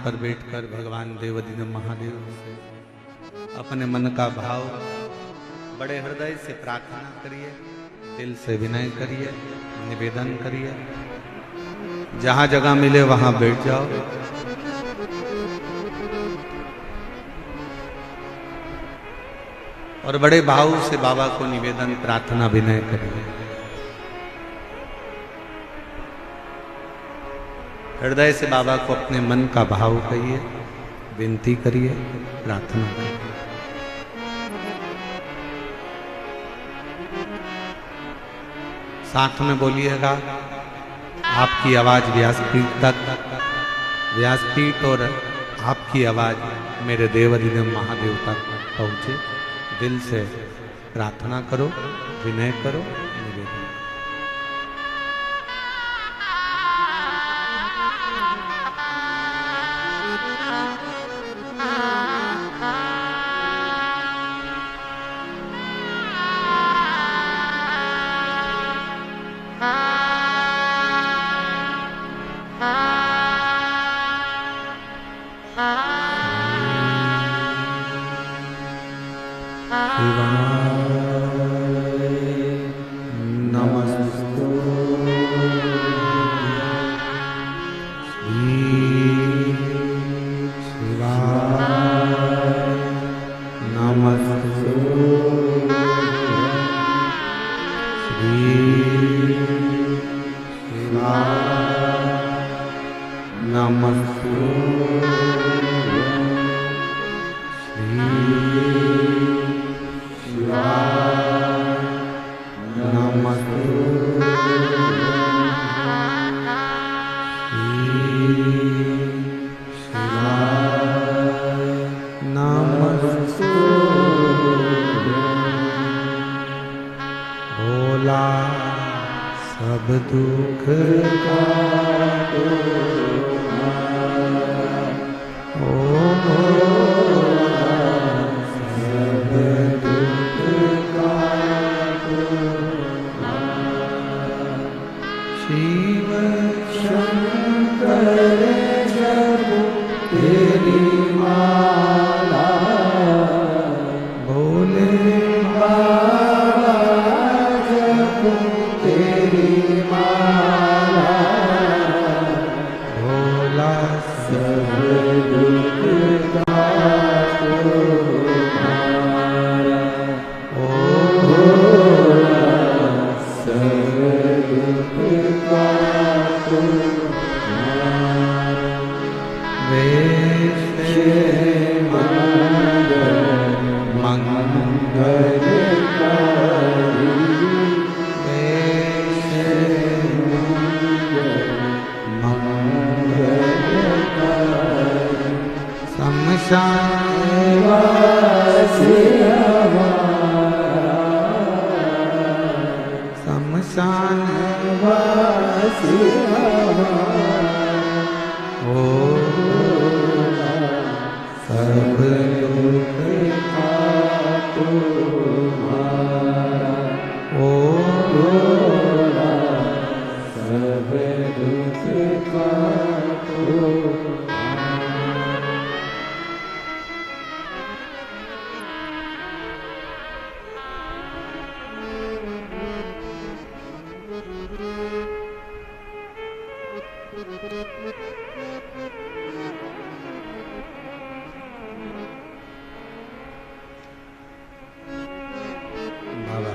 पर बैठकर भगवान देवाधिदेव महादेव से अपने मन का भाव बड़े हृदय से प्रार्थना करिए, दिल से विनय करिए, निवेदन करिए। जहां जगह मिले वहां बैठ जाओ। और बड़े भाव से बाबा को निवेदन, प्रार्थना, विनय करिए। हृदय से बाबा को अपने मन का भाव कहिए, विनती करिए, प्रार्थना करिए। साथ में बोलिएगा, आपकी आवाज व्यासपीठ तक, व्यासपीठ और आपकी आवाज मेरे देवाधिदेव महादेव तक पहुंचे। दिल से प्रार्थना करो, विनय करो, निवेदन। सब दुख का शिव शंकर जब तेरी माला भोले बाबा जब तेरी माला भोला सब दुख का तुम्हारा ओ भोला सब दुख का तुम्हारा वेश मंगलकारी वेश मंगलकारी शमशान वासी हमारा शमशान वासी हमारा ओ सब दुख का तुम्हारा ओ भोला सब दुख का बाबा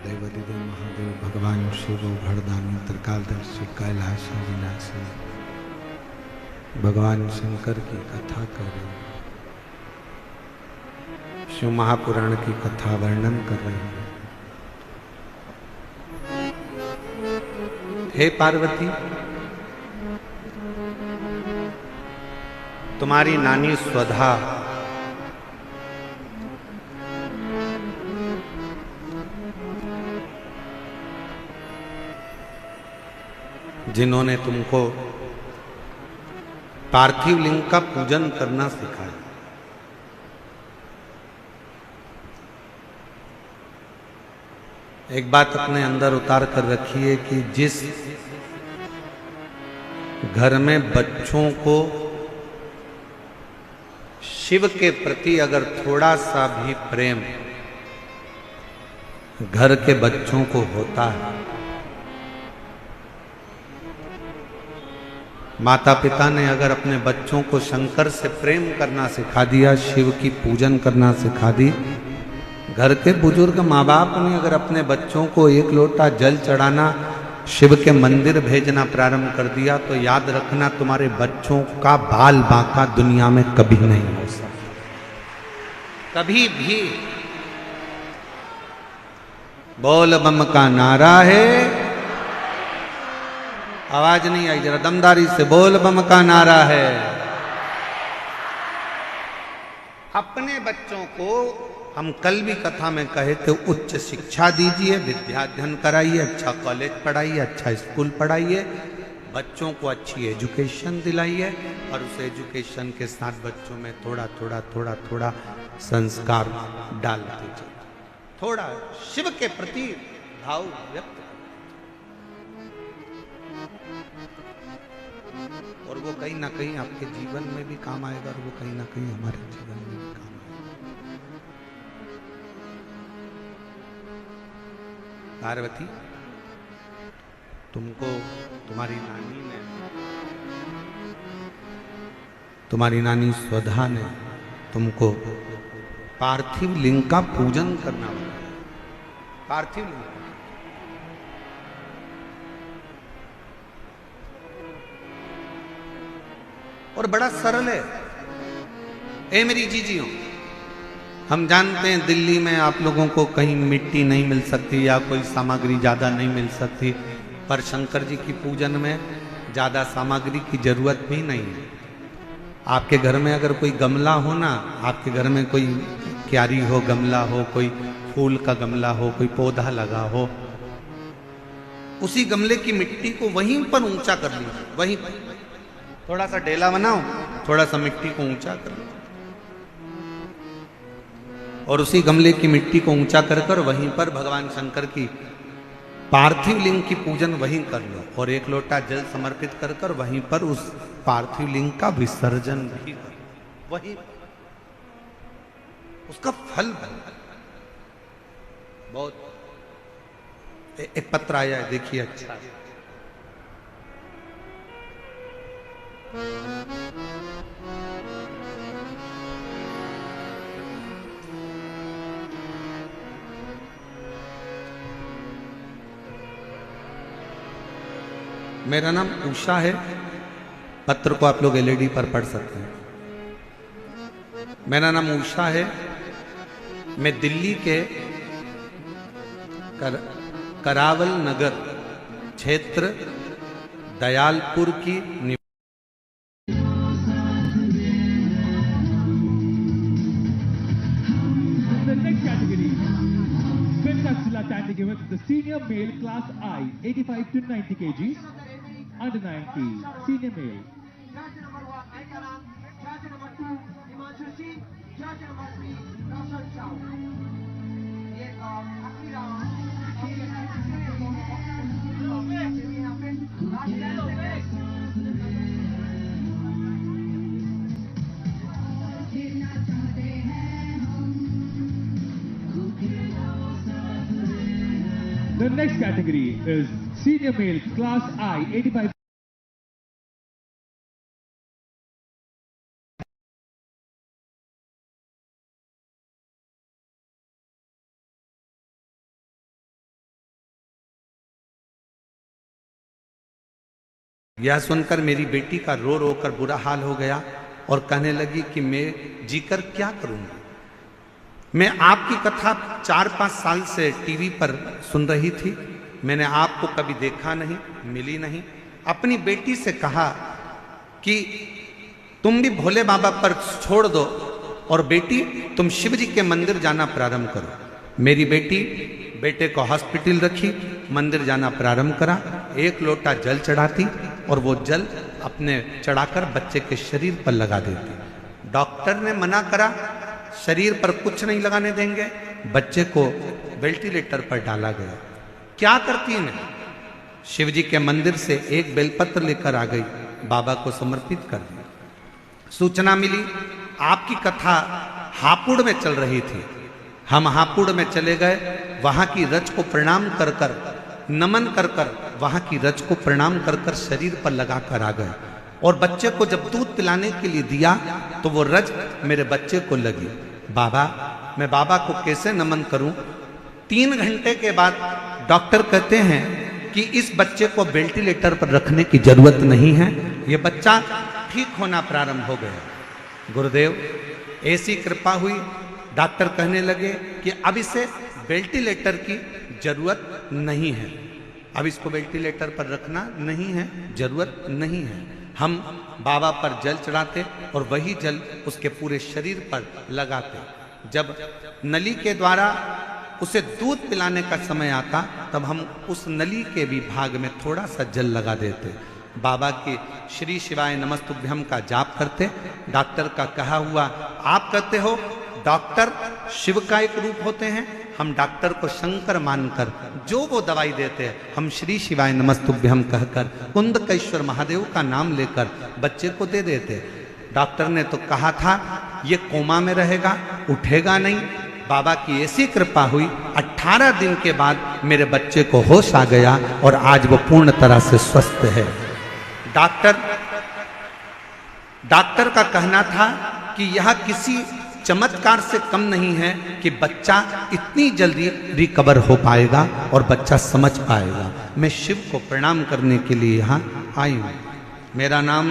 देवाधिदेव महादेव भगवान शिव भरदानी त्रिकालदर्शी कैलाशी विनाशी भगवान शंकर की कथा कर रहे हैं, शिव महापुराण की कथा वर्णन कर रहे हैं। हे पार्वती, तुम्हारी नानी स्वधा जिन्होंने तुमको पार्थिव लिंग का पूजन करना सिखाया, एक बात अपने अंदर उतार कर रखिए कि जिस घर में बच्चों को शिव के प्रति अगर थोड़ा सा भी प्रेम घर के बच्चों को होता है, माता पिता ने अगर अपने बच्चों को शंकर से प्रेम करना सिखा दिया, शिव की पूजन करना सिखा दी, घर के बुजुर्ग माँ बाप ने अगर अपने बच्चों को एक लोटा जल चढ़ाना, शिव के मंदिर भेजना प्रारंभ कर दिया, तो याद रखना तुम्हारे बच्चों का बाल बांका दुनिया में कभी नहीं हो सकता, कभी भी। बोल बम का नारा है, आवाज नहीं आई, जरा दमदारी से बोल बम का नारा है। अपने बच्चों को हम कल भी कथा में कहे थे, उच्च शिक्षा दीजिए, विद्याध्ययन कराइए, अच्छा कॉलेज पढ़ाइए, अच्छा स्कूल पढ़ाइए, बच्चों को अच्छी एजुकेशन दिलाइए, और उस एजुकेशन के साथ बच्चों में थोड़ा थोड़ा थोड़ा थोड़ा संस्कार डालते जाइए, थोड़ा शिव के प्रति भाव व्यक्त, और वो कहीं ना कहीं आपके जीवन में भी काम आएगा, और वो कहीं ना कहीं हमारे जीवन में भी काम आएगा। पार्वती, तुमको तुम्हारी नानी स्वधा ने तुमको पार्थिव लिंग का पूजन करना होगा। पार्थिव लिंग और बड़ा सरल है। ए मेरी जीजियों, हम जानते हैं दिल्ली में आप लोगों को कहीं मिट्टी नहीं मिल सकती या कोई सामग्री ज़्यादा नहीं मिल सकती, पर शंकर जी की पूजन में ज़्यादा सामग्री की जरूरत भी नहीं है। आपके घर में अगर कोई गमला हो ना, आपके घर में कोई क्यारी हो, गमला हो, कोई फूल का गमला हो, कोई पौधा लगा हो, उसी गमले की मिट्टी को वहीं पर ऊंचा कर लीजिए, वहीं पर थोड़ा सा डेला बनाओ, थोड़ा सा मिट्टी को ऊंचा कर लो, और उसी गमले की मिट्टी को ऊंचा कर कर वहीं पर भगवान शंकर की पार्थिव लिंग की पूजन वहीं कर लो, और एक लोटा जल समर्पित कर कर वहीं पर उस पार्थिव लिंग का विसर्जन भी कर, वहीं उसका फल बहुत। एक पत्र आया है, देखिए, अच्छा मेरा नाम उषा है। पत्र को आप लोग एलईडी पर पढ़ सकते हैं। मेरा नाम उषा है। मैं दिल्ली के करावल नगर क्षेत्र दयालपुर की the senior male class I 85 to 90 kgs, under 90 senior male. Judge number 1 Aikaram, judge number 2 Himanshu Singh, judge number 3 Roshan Chow. Ye Akira The next category is senior male class I 85. यह सुनकर मेरी बेटी का रो रो कर बुरा हाल हो गया और कहने लगी कि मैं जीकर क्या करूंगी। मैं आपकी कथा 4-5 साल से टीवी पर सुन रही थी, मैंने आपको कभी देखा नहीं, मिली नहीं। अपनी बेटी से कहा कि तुम भी भोले बाबा पर छोड़ दो और बेटी तुम शिव जी के मंदिर जाना प्रारंभ करो। मेरी बेटी बेटे को हॉस्पिटल रखी, मंदिर जाना प्रारंभ करा, एक लोटा जल चढ़ाती और वो जल अपने चढ़ाकर बच्चे के शरीर पर लगा देती। डॉक्टर ने मना करा, शरीर पर कुछ नहीं लगाने देंगे। बच्चे को वेंटिलेटर पर डाला गया। क्या करती मैं? शिव जी के मंदिर से एक बेलपत्र लेकर आ गई, बाबा को समर्पित कर दिया। सूचना मिली आपकी कथा हापुड़ में चल रही थी। हम हापुड़ में चले गए, वहां की रज को प्रणाम कर कर, नमन कर कर, वहां की रज को प्रणाम कर कर शरीर पर लगा कर आ गए। और बच्चे को जब दूध पिलाने के लिए दिया तो वो रज मेरे बच्चे को लगी। बाबा, मैं बाबा को कैसे नमन करूं? 3 घंटे के बाद डॉक्टर कहते हैं कि इस बच्चे को वेंटिलेटर पर रखने की जरूरत नहीं है, ये बच्चा ठीक होना प्रारंभ हो गया। गुरुदेव, ऐसी कृपा हुई, डॉक्टर कहने लगे कि अब इसे वेंटिलेटर की जरूरत नहीं है, अब इसको वेंटिलेटर पर रखना नहीं है, जरूरत नहीं है। हम बाबा पर जल चढ़ाते और वही जल उसके पूरे शरीर पर लगाते। जब नली के द्वारा उसे दूध पिलाने का समय आता तब हम उस नली के भी भाग में थोड़ा सा जल लगा देते। बाबा के श्री शिवाय नमस्तुभ्यम का जाप करते। डॉक्टर का कहा हुआ, आप कहते हो डॉक्टर शिव का एक रूप होते हैं, हम डॉक्टर को शंकर मानकर जो वो दवाई देते हैं, हम श्री शिवाय नमस्तुभ्यम कहकर कुंदकेश्वर महादेव का नाम लेकर बच्चे को दे देते। डॉक्टर ने तो कहा था ये कोमा में रहेगा, उठेगा नहीं। बाबा की ऐसी कृपा हुई, 18 दिन के बाद मेरे बच्चे को होश आ गया और आज वो पूर्ण तरह से स्वस्थ है। डॉक्टर का कहना था कि यह किसी चमत्कार से कम नहीं है कि बच्चा इतनी जल्दी रिकवर हो पाएगा और बच्चा समझ पाएगा। मैं शिव को प्रणाम करने के लिए यहाँ आई हूँ। मेरा नाम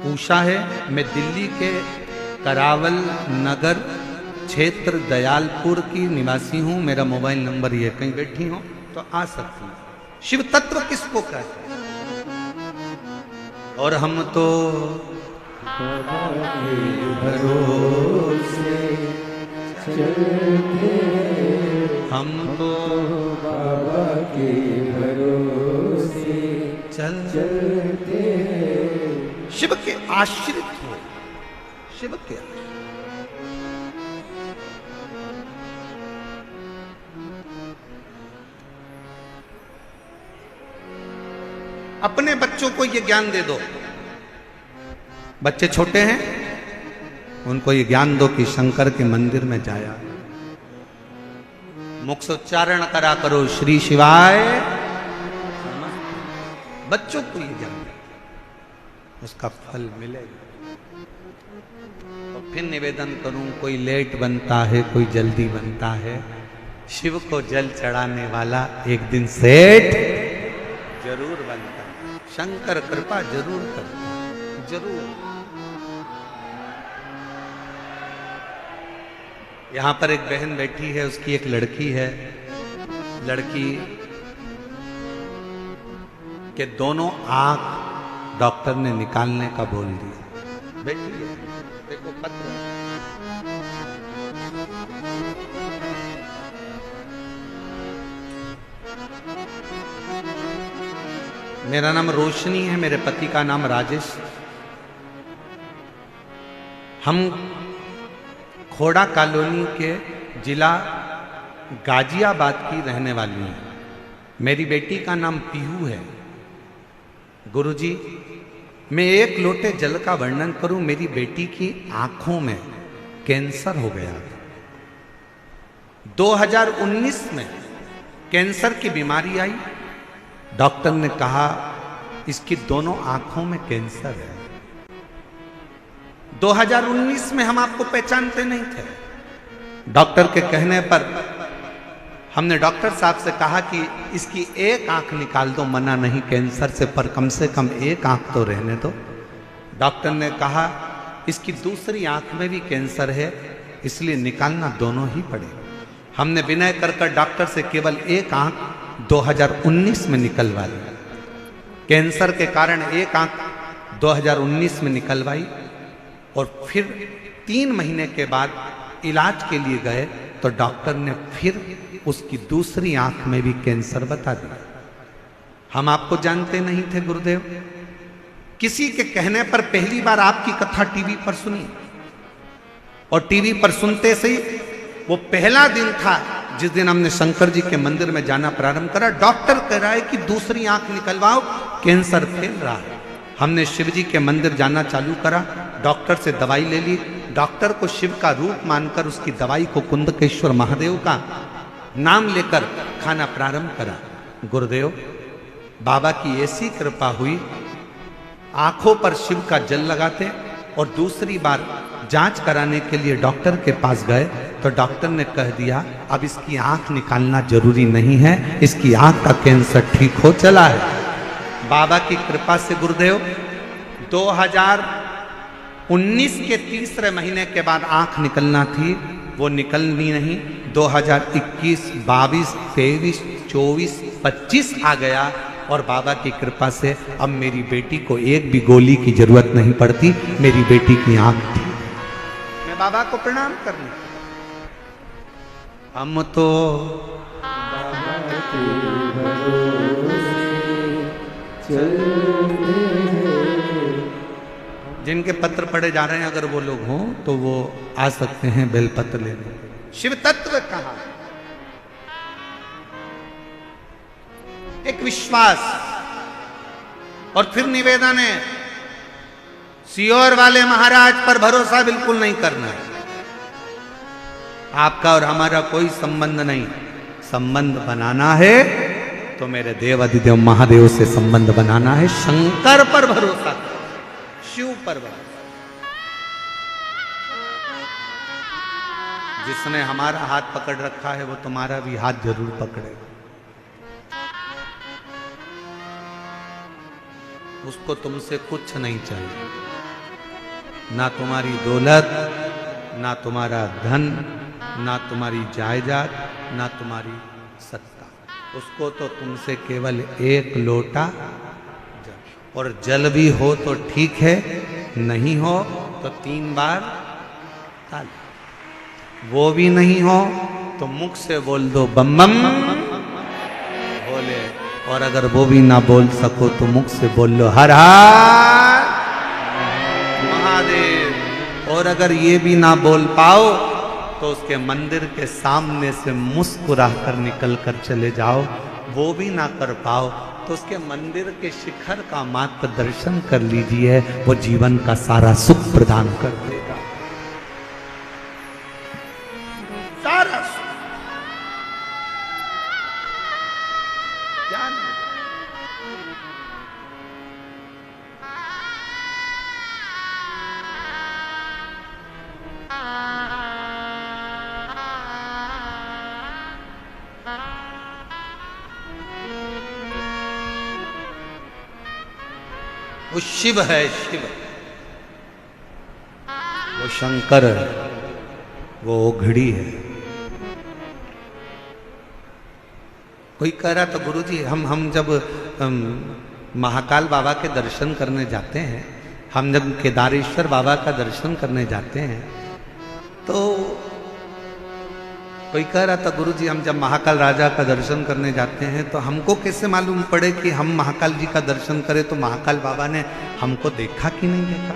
उषा है, मैं दिल्ली के करावल नगर क्षेत्र दयालपुर की निवासी हूँ। मेरा मोबाइल नंबर ये, कहीं बैठी हो तो आ सकती हूँ। शिव तत्व किसको कहते हैं? और हम तो भरोसे चलते, हम तो बाबा के भरोसे चलते, शिव के आश्रित हो, शिव के अपने बच्चों को ये ज्ञान दे दो। बच्चे छोटे हैं, उनको ये ज्ञान दो कि शंकर के मंदिर में जाया, मुख से उच्चारण करा करो श्री शिवाय। बच्चों को ये ज्ञान दो, उसका फल मिलेगा। और फिर निवेदन करूं, कोई लेट बनता है, कोई जल्दी बनता है। शिव को जल चढ़ाने वाला एक दिन सेठ जरूर बनता है। शंकर कृपा जरूर करता है, जरूर। यहां पर एक बहन बैठी है, उसकी एक लड़की है। लड़की के दोनों आंख डॉक्टर ने निकालने का बोल दिया। बैठी है, देखो पत्र। मेरा नाम रोशनी है, मेरे पति का नाम राजेश। हम खोड़ा कॉलोनी के जिला गाजियाबाद की रहने वाली हैं। मेरी बेटी का नाम पीहू है। गुरुजी, मैं एक लोटे जल का वर्णन करूं। मेरी बेटी की आंखों में कैंसर हो गया। 2019 में कैंसर की बीमारी आई। डॉक्टर ने कहा इसकी दोनों आंखों में कैंसर है। 2019 में हम आपको पहचानते नहीं थे। डॉक्टर के कहने पर हमने डॉक्टर साहब से कहा कि इसकी एक आंख निकाल दो, मना नहीं कैंसर से, पर कम से कम एक आंख तो रहने दो। डॉक्टर ने कहा इसकी दूसरी आंख में भी कैंसर है, इसलिए निकालना दोनों ही पड़े। हमने विनय कर डॉक्टर से केवल एक आंख 2019 में निकलवा ली। कैंसर के कारण एक आंख 2019 में निकलवाई और फिर 3 महीने के बाद इलाज के लिए गए तो डॉक्टर ने फिर उसकी दूसरी आंख में भी कैंसर बता दिया। हम आपको जानते नहीं थे गुरुदेव। किसी के कहने पर पहली बार आपकी कथा टीवी पर सुनी और टीवी पर सुनते से ही वो पहला दिन था जिस दिन हमने शंकर जी के मंदिर में जाना प्रारंभ करा। डॉक्टर कह रहा है कि दूसरी आंख निकलवाओ, कैंसर फैल रहा है। हमने शिव जी के मंदिर जाना चालू करा, डॉक्टर से दवाई ले ली, डॉक्टर को शिव का रूप मानकर उसकी दवाई को कुंदकेश्वर महादेव का नाम लेकर खाना प्रारंभ करा। गुरुदेव बाबा की ऐसी कृपा हुई, आंखों पर शिव का जल लगाते और दूसरी बार जांच कराने के लिए डॉक्टर के पास गए तो डॉक्टर ने कह दिया अब इसकी आंख निकालना जरूरी नहीं है, इसकी आंख का कैंसर ठीक हो चला है। बाबा की कृपा से गुरुदेव 2019 के तीसरे महीने के बाद आंख निकलना थी, वो निकलनी नहीं। 2021, 22, 23, 24, 25 आ गया और बाबा की कृपा से अब मेरी बेटी को एक भी गोली की जरूरत नहीं पड़ती, मेरी बेटी की आंख थी। मैं बाबा को प्रणाम करने, हम तो जिनके पत्र पढ़े जा रहे हैं अगर वो लोग हों तो वो आ सकते हैं बेलपत्र लेने। शिव तत्व कहा, एक विश्वास और फिर निवेदन है, सीहोर वाले महाराज पर भरोसा बिल्कुल नहीं करना है। आपका और हमारा कोई संबंध नहीं, संबंध बनाना है तो मेरे देवाधिदेव महादेव से संबंध बनाना है। शंकर पर भरोसा, शिव पर भरोसा। जिसने हमारा हाथ पकड़ रखा है वो तुम्हारा भी हाथ जरूर पकड़ेगा। उसको तुमसे कुछ नहीं चाहिए, ना तुम्हारी दौलत, ना तुम्हारा धन, ना तुम्हारी जायदाद, ना तुम्हारी सत्ता। उसको तो तुमसे केवल एक लोटा जल, और जल भी हो तो ठीक है, नहीं हो तो 3 बार ताली। वो भी नहीं हो तो मुख से बोल दो बम बम भोले, और अगर वो भी ना बोल सको तो मुख से बोल लो हर हर महादेव। और अगर ये भी ना बोल पाओ तो उसके मंदिर के सामने से मुस्कुरा कर निकल कर चले जाओ। वो भी ना कर पाओ तो उसके मंदिर के शिखर का मात्र दर्शन कर लीजिए, वो जीवन का सारा सुख प्रदान कर देगा, सारा सुख। क्या नहीं? वो शिव है, शिव, वो शंकर है, वो ओघड़ी है। कोई कह रहा तो गुरुजी हम जब महाकाल बाबा के दर्शन करने जाते हैं, हम जब केदारेश्वर बाबा का दर्शन करने जाते हैं तो कोई कह रहा था गुरुजी हम जब महाकाल राजा का दर्शन करने जाते हैं तो हमको कैसे मालूम पड़े कि हम महाकाल जी का दर्शन करें तो महाकाल बाबा ने हमको देखा कि नहीं देखा।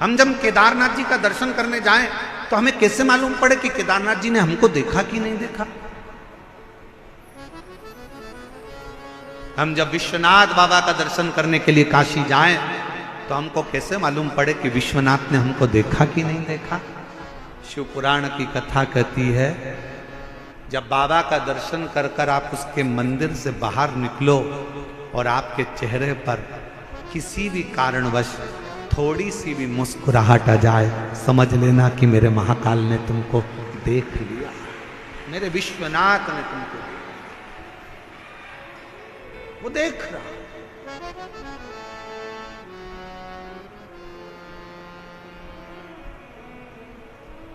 हम जब केदारनाथ जी का दर्शन करने जाएं तो हमें कैसे मालूम पड़े कि केदारनाथ जी ने हमको देखा कि नहीं देखा। हम जब विश्वनाथ बाबा का दर्शन करने के लिए काशी जाएं तो हमको कैसे मालूम पड़े कि विश्वनाथ ने हमको देखा कि नहीं देखा। शिव पुराण की कथा कहती है जब बाबा का दर्शन कर कर आप उसके मंदिर से बाहर निकलो और आपके चेहरे पर किसी भी कारणवश थोड़ी सी भी मुस्कुराहट आ जाए, समझ लेना कि मेरे महाकाल ने तुमको देख लिया, मेरे विश्वनाथ ने तुमको देखा। वो देख रहा।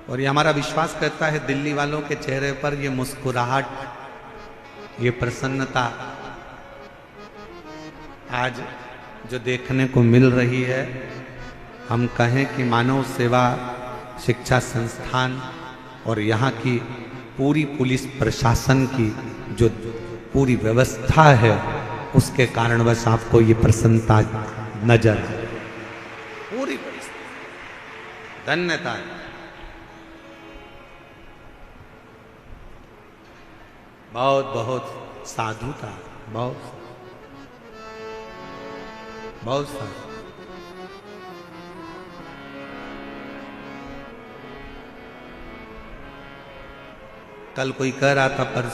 और ये हमारा विश्वास करता है दिल्ली वालों के चेहरे पर ये मुस्कुराहट, ये प्रसन्नता आज जो देखने को मिल रही है, हम कहें कि मानव सेवा शिक्षा संस्थान और यहाँ की पूरी पुलिस प्रशासन की जो पूरी व्यवस्था है उसके कारणवश आपको ये प्रसन्नता नजर पूरी धन्यता है। बहुत बहुत साधु था, बहुत बहुत साधु। कल कोई कह रहा था पर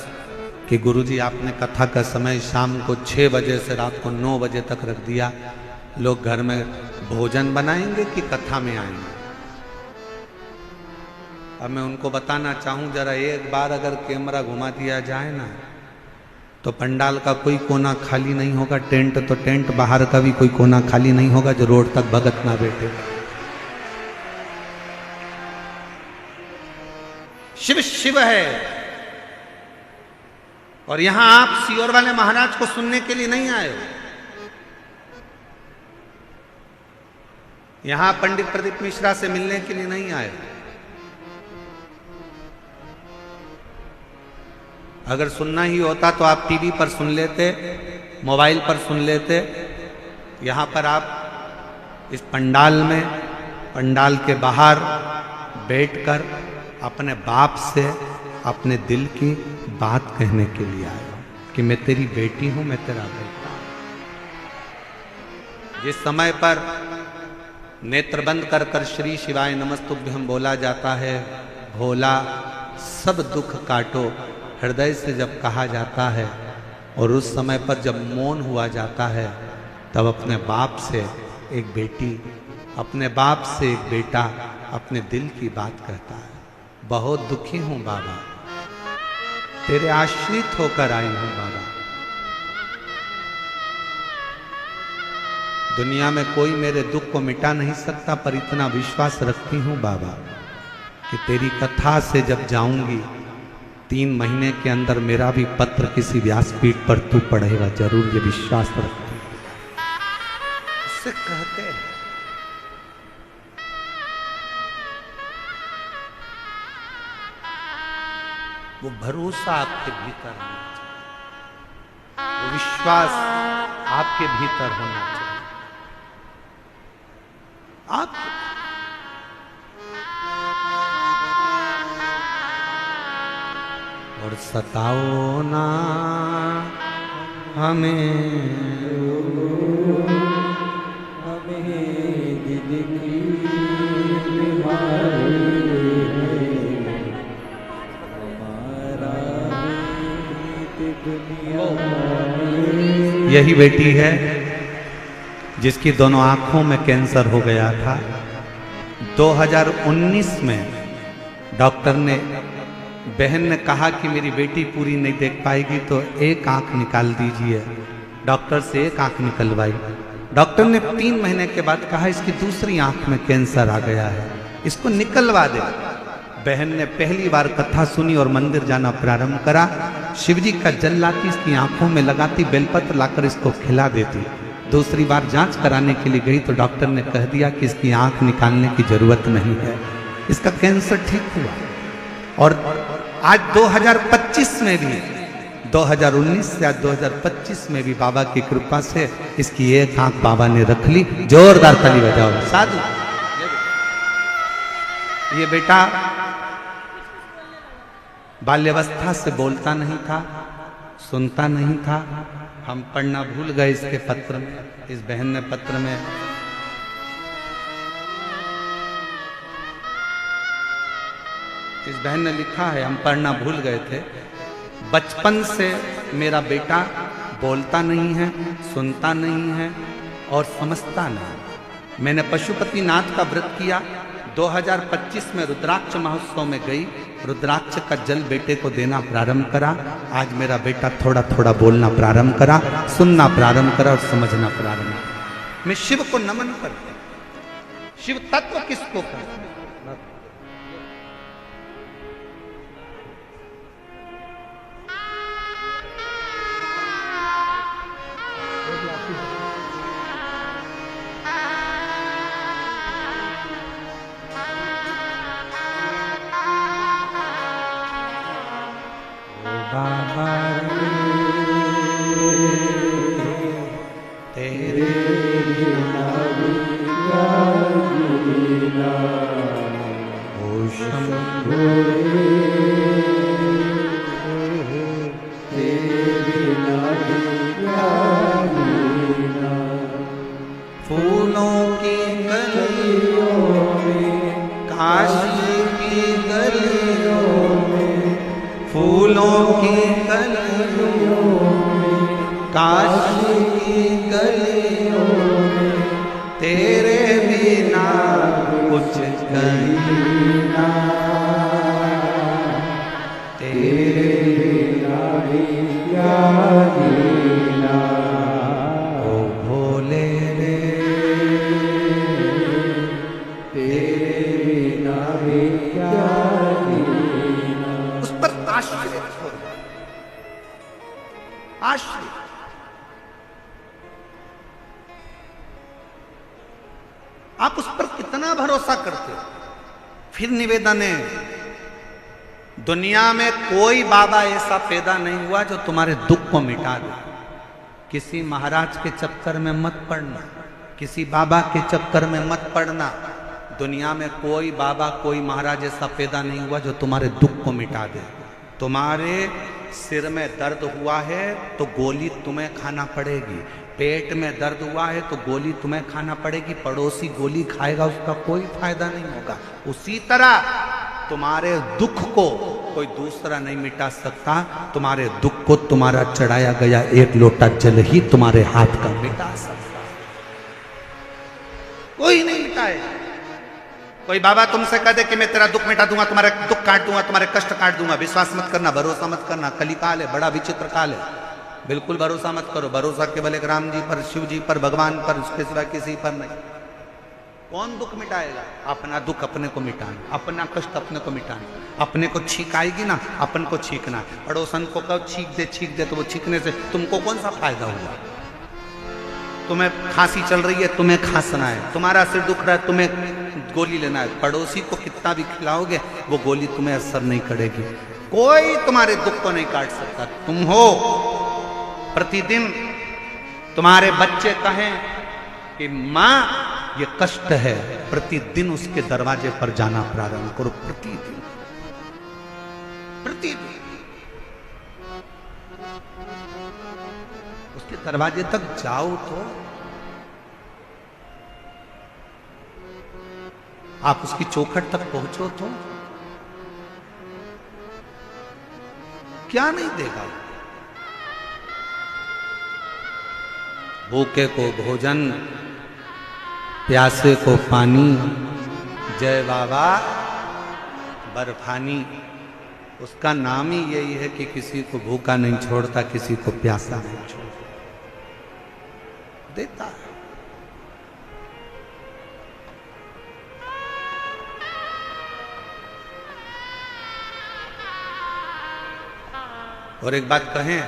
कि गुरुजी आपने कथा का समय शाम को 6 बजे से रात को 9 बजे तक रख दिया, लोग घर में भोजन बनाएंगे कि कथा में आएंगे। अब मैं उनको बताना चाहूं, जरा एक बार अगर कैमरा घुमा दिया जाए ना तो पंडाल का कोई कोना खाली नहीं होगा, टेंट तो टेंट, बाहर का भी कोई कोना खाली नहीं होगा जो रोड तक भगत ना बैठे। शिव शिव है। और यहां आप सीहोर वाले महाराज को सुनने के लिए नहीं आए हो, यहां पंडित प्रदीप मिश्रा से मिलने के लिए नहीं आए। अगर सुनना ही होता तो आप टीवी पर सुन लेते, मोबाइल पर सुन लेते। यहां पर आप इस पंडाल में, पंडाल के बाहर बैठकर अपने बाप से अपने दिल की बात कहने के लिए आए हो कि मैं तेरी बेटी हूं, मैं तेरा बेटा हूं। जिस समय पर नेत्र बंद कर कर श्री शिवाय नमस्तुभ्यम बोला जाता है, भोला सब दुख काटो, हृदय से जब कहा जाता है, और उस समय पर जब मौन हुआ जाता है, तब अपने बाप से एक बेटी, अपने बाप से एक बेटा अपने दिल की बात कहता है। बहुत दुखी हूं बाबा, तेरे आश्रित होकर आई हूं बाबा। दुनिया में कोई मेरे दुख को मिटा नहीं सकता, पर इतना विश्वास रखती हूं बाबा कि तेरी कथा से जब जाऊंगी 3 महीने के अंदर मेरा भी पत्र किसी व्यासपीठ पर तू पढ़ेगा जरूर, ये विश्वास रखती हूं। उससे कहते हैं वो भरोसा आपके भीतर होना चाहिए, वो विश्वास आपके भीतर होना चाहिए। आप और सताओ ना हमें दिल की यही बेटी है जिसकी दोनों आंखों में कैंसर हो गया था। 2019 में डॉक्टर ने, बहन ने कहा कि मेरी बेटी पूरी नहीं देख पाएगी तो एक आंख निकाल दीजिए। डॉक्टर से एक आंख निकलवाई। डॉक्टर ने 3 महीने के बाद कहा इसकी दूसरी आंख में कैंसर आ गया है, इसको निकलवा दे। बहन ने पहली बार कथा सुनी और मंदिर जाना प्रारंभ करा। शिवजी का जल लाती, इसकी आंखों में लगाती, बेलपत्र लाकर इसको खिला देती। दूसरी बार जांच कराने के लिए गई तो डॉक्टर ने कह दिया कि इसकी आंख निकालने की जरूरत नहीं है, इसका कैंसर ठीक हुआ। और आज 2025 में भी, 2019 से आज 2025 में भी बाबा की कृपा से इसकी एक आंख बाबा ने रख ली। जोरदार ताली बजाओ साधु। ये बेटा बाल्यावस्था से बोलता नहीं था, सुनता नहीं था। हम पढ़ना भूल गए इसके पत्र में, इस बहन ने पत्र में इस बहन ने लिखा है, हम पढ़ना भूल गए थे। बचपन से मेरा बेटा बोलता नहीं है, सुनता नहीं है और समझता नहीं। मैंने पशुपतिनाथ का व्रत किया। 2025 में रुद्राक्ष महोत्सव में गई, रुद्राक्ष का जल बेटे को देना प्रारंभ करा। आज मेरा बेटा थोड़ा थोड़ा बोलना प्रारंभ करा, सुनना प्रारंभ करा और समझना प्रारंभ करा। मैं शिव को नमन करता हूं। शिव तत्व किसको कहते हैं? बाबा तेरे बिना ओ शंभो तेरे की गलियों में, फूलों की गलियों में, काशी की गलियों में, तेरे बिना कुछ कहीं ना, तेरे बिना भी क्या जीना, ओ भोले रे, तेरे बिना भी क्या जीना। उस पर आश्रित हो, आश्रित। आप उस पर कितना भरोसा करते हो। फिर निवेदन है, दुनिया में कोई बाबा ऐसा पैदा नहीं हुआ जो तुम्हारे दुख को मिटा दे। किसी महाराज के चक्कर में मत पड़ना, किसी बाबा के चक्कर में मत पड़ना। दुनिया में कोई बाबा कोई महाराज ऐसा पैदा नहीं हुआ जो तुम्हारे दुख को मिटा दे। तुम्हारे सिर में दर्द हुआ है तो गोली तुम्हें खाना पड़ेगी, पेट में दर्द हुआ है तो गोली तुम्हें खाना पड़ेगी, पड़ोसी गोली खाएगा उसका कोई फायदा नहीं होगा। उसी तरह तुम्हारे दुख को कोई दूसरा नहीं मिटा सकता। तुम्हारे दुख को तुम्हारा चढ़ाया गया एक लोटा जल ही तुम्हारे हाथ का मिटा सकता, कोई नहीं मिटाएगा। कोई बाबा तुमसे कह दे कि मैं तेरा दुख मिटा दूंगा, तुम्हारे दुख काट दूंगा, तुम्हारे कष्ट काट दूंगा, विश्वास मत करना, भरोसा मत करना। कलिकाल है, बड़ा विचित्र काल है, बिल्कुल भरोसा मत करो। भरोसा केवल एक राम जी पर, शिव जी पर, भगवान पर, उसके सिवा किसी पर नहीं। कौन दुख मिटाएगा? अपना दुख अपने को मिटाना, अपना कष्ट अपने को मिटाना। अपने को छींक आएगी ना, अपन को छींकना। पड़ोसन को कहो छींक दे तो वो छींकने से तुमको कौन सा फायदा हुआ? तुम्हें खांसी चल रही है, तुम्हें खांसना है। तुम्हारा सिर दुख रहा है, तुम्हें गोली लेना है। पड़ोसी को कितना भी खिलाओगे वो गोली तुम्हें असर नहीं करेगी। कोई तुम्हारे दुख को नहीं काट सकता। तुम हो, प्रतिदिन तुम्हारे बच्चे कहें कि माँ ये कष्ट है, प्रतिदिन उसके दरवाजे पर जाना प्रारंभ करो। प्रतिदिन प्रतिदिन उसके दरवाजे तक जाओ तो आप उसकी चौखट तक पहुंचो तो क्या नहीं देगा? भूखे को भोजन, प्यासे को पानी, जय बाबा बर्फानी। उसका नाम ही यही है कि किसी को भूखा नहीं छोड़ता, किसी को प्यासा नहीं छोड़ता, देता है। और एक बात कहें,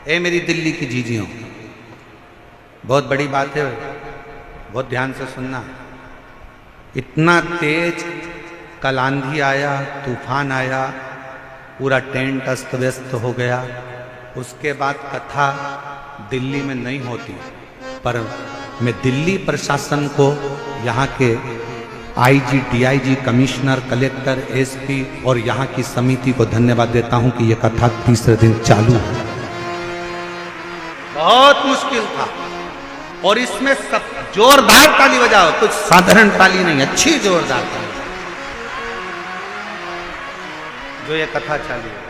ए मेरी दिल्ली की जीजियों, बहुत बड़ी बात है, बहुत ध्यान से सुनना। इतना तेज कल आंधी आया, तूफान आया, पूरा टेंट अस्त व्यस्त हो गया। उसके बाद कथा दिल्ली में नहीं होती, पर मैं दिल्ली प्रशासन को, यहाँ के IG, DIG, commissioner, collector, SP और यहाँ की समिति को धन्यवाद देता हूँ कि यह कथा तीसरे दिन चालू है। बहुत मुश्किल था और इसमें सब जोरदार ताली बजाओ, कुछ साधारण ताली नहीं, अच्छी जोरदार ताली जो ये कथा चालू है।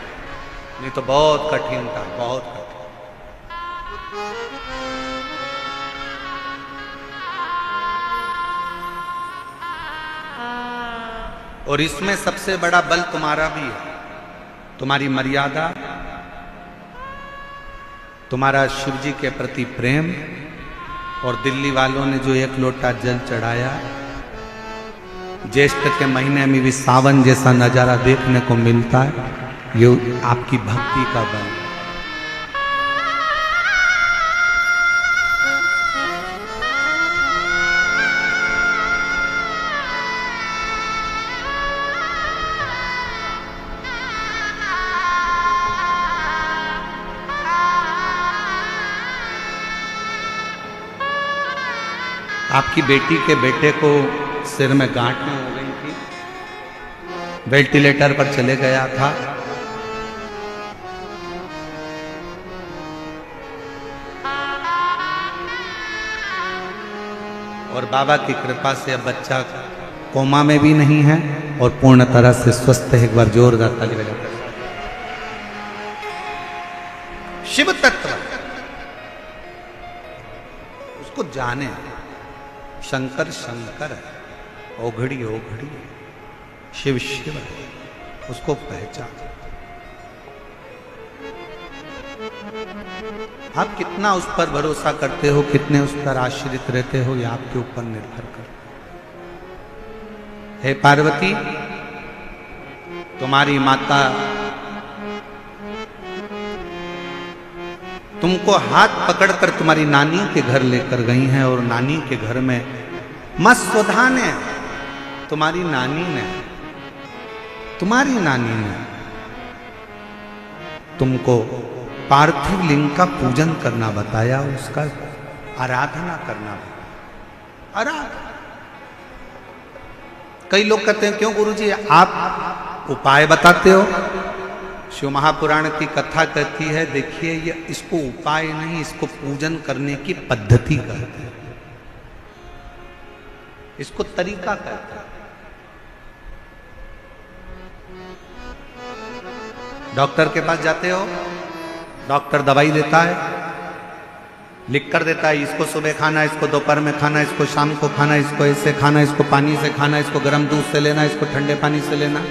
नहीं तो बहुत कठिन था, बहुत कठिन। और इसमें सबसे बड़ा बल तुम्हारा भी है, तुम्हारी मर्यादा, तुम्हारा शिव जी के प्रति प्रेम। और दिल्ली वालों ने जो एक लोटा जल चढ़ाया, ज्येष्ठ के महीने में भी सावन जैसा नजारा देखने को मिलता है, ये आपकी भक्ति का बल है। आपकी बेटी के बेटे को सिर में गांठें हो गई थी, वेंटिलेटर पर चले गया था। और बाबा की कृपा से अब बच्चा कोमा में भी नहीं है और पूर्ण तरह से स्वस्थ है। एक बार जोरदार ताली बजाकर शिव तत्व उसको जाने। शंकर शंकर है, ओघड़ी ओघड़ी है, शिव शिव है, उसको पहचान। आप कितना उस पर भरोसा करते हो, कितने उस पर आश्रित रहते हो, ये आपके ऊपर निर्भर करता है। हे पार्वती, तुम्हारी माता तुमको हाथ पकड़कर तुम्हारी नानी के घर लेकर गई हैं और नानी के घर में मां सुधा ने, तुम्हारी नानी ने तुमको पार्थिव लिंग का पूजन करना बताया, उसका आराधना करना बताया। कई लोग कहते हैं क्यों गुरुजी आप उपाय बताते हो? शिव महापुराण की कथा कहती है, देखिए ये इसको उपाय नहीं, इसको पूजन करने की पद्धति कहते हैं, इसको तरीका कहते हैं। डॉक्टर के पास जाते हो, डॉक्टर दवाई देता है, लिख कर देता है इसको सुबह खाना, इसको दोपहर में खाना, इसको शाम को खाना, इसको ऐसे खाना, इसको पानी से खाना, इसको गर्म दूध से लेना, इसको ठंडे पानी से लेना।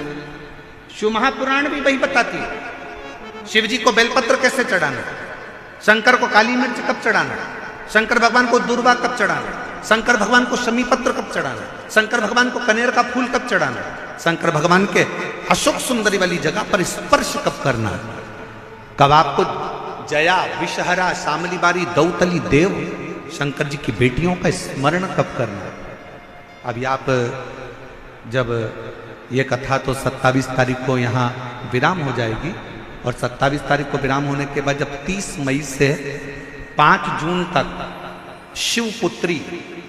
शिव महापुराण भी वही बताती है। शिव जी को बेलपत्र कैसे चढ़ाना, शंकर को काली मिर्च कब चढ़ाना, शंकर भगवान को दूर्वा कब चढ़ाना, शंकर भगवान को शमी पत्र कब चढ़ाना, शंकर भगवान को कनेर का फूल कब चढ़ाना, शंकर भगवान के अशोक सुंदरी वाली जगह पर स्पर्श कब करना, कब आपको जया विषहरा शामली बारी दौतली देव शंकर जी की बेटियों का स्मरण कब करना। अभी आप जब ये कथा तो 27 तारीख को यहाँ विराम हो जाएगी और 27 तारीख को विराम होने के बाद जब 30 मई से 5 जून तक शिवपुत्री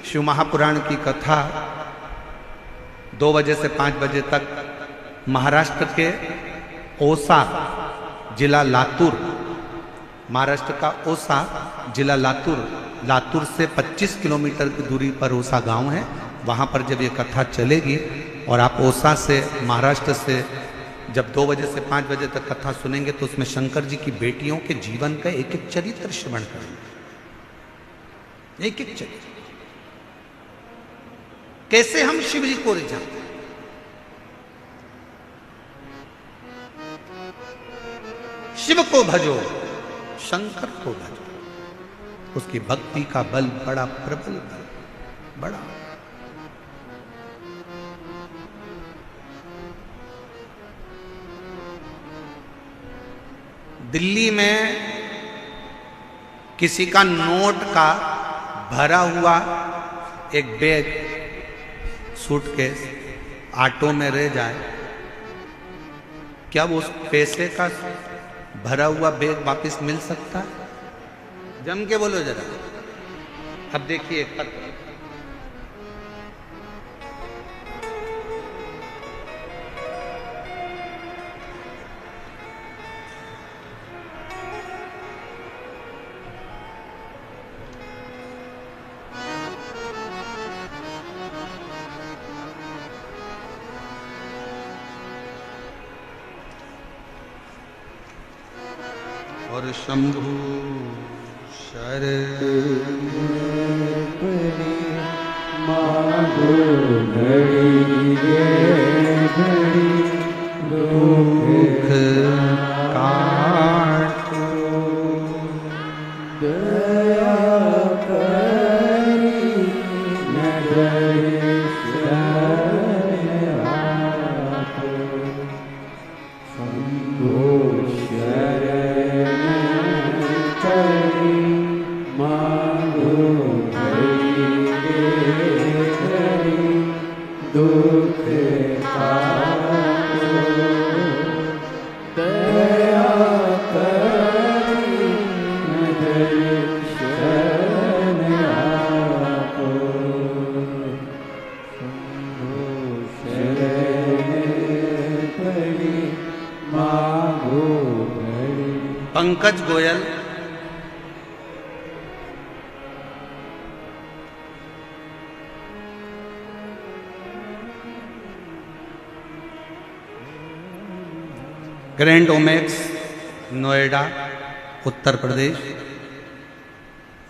शिव महापुराण की कथा 2 बजे से 5 बजे तक महाराष्ट्र के ओसा जिला लातूर, महाराष्ट्र का ओसा जिला लातूर से 25 किलोमीटर की दूरी पर ओसा गांव है, वहां पर जब ये कथा चलेगी और आप ओसा से महाराष्ट्र से जब 2 बजे से 5 बजे तक कथा सुनेंगे तो उसमें शंकर जी की बेटियों के जीवन का एक एक चरित्र श्रवण करेंगे, एक एक चरित्र, कैसे हम शिव जी को रिझाते। शिव को भजो, शंकर को भजो, उसकी भक्ति का बल बड़ा प्रबल बल, बड़ा। दिल्ली में किसी का नोट का भरा हुआ एक बैग सूटकेस ऑटो में रह जाए, क्या वो उस पैसे का भरा हुआ बैग वापस मिल सकता है? जम के बोलो जरा। अब देखिए और शंभु शरण मागो घड़ी घड़ी दुख काटो दया करी नगर शंभो शरण करी मागो दुख काटो दया करी नगर शरण आपो शंभो शरण पड़ी मागो घड़ी। Pankaj Goyal grand Omaxe, Noida, Uttar Pradesh.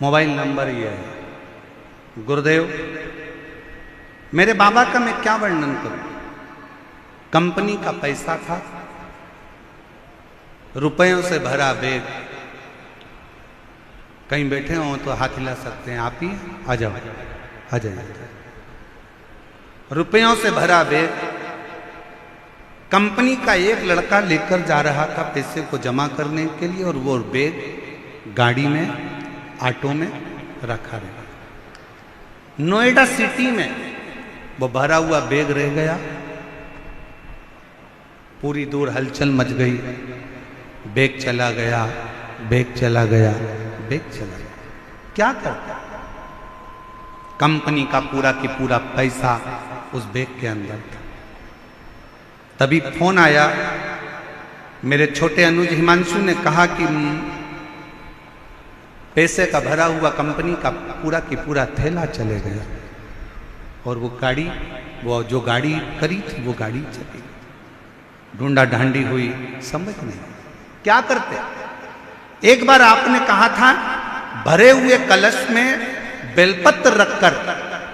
Mobile number ये है। गुरुदेव, मेरे बाबा का मैं क्या वर्णन करूं। कंपनी का पैसा था, रुपयों से भरा बैग। कहीं बैठे हो तो हाथ हिला सकते हैं, आप ही आ जाओ, आ जाइए। रुपयों से भरा बैग कंपनी का एक लड़का लेकर जा रहा था पैसे को जमा करने के लिए, और वो बैग गाड़ी में, ऑटो में रखा रहा। नोएडा सिटी में वो भरा हुआ बैग रह गया। पूरी दूर हलचल मच गई। बैग चला गया, बैग चला गया, बैग चला गया। क्या करता? कंपनी का पूरा की पूरा पैसा उस बैग के अंदर था। तभी फोन आया। मेरे छोटे अनुज हिमांशु ने कहा कि पैसे का भरा हुआ कंपनी का पूरा की पूरा थैला चले गया, और वो गाड़ी, वो जो गाड़ी करी थी वो गाड़ी चली गई। ढूंढा ढांडी हुई, समझ नहीं क्या करते। एक बार आपने कहा था भरे हुए कलश में बेलपत्र रखकर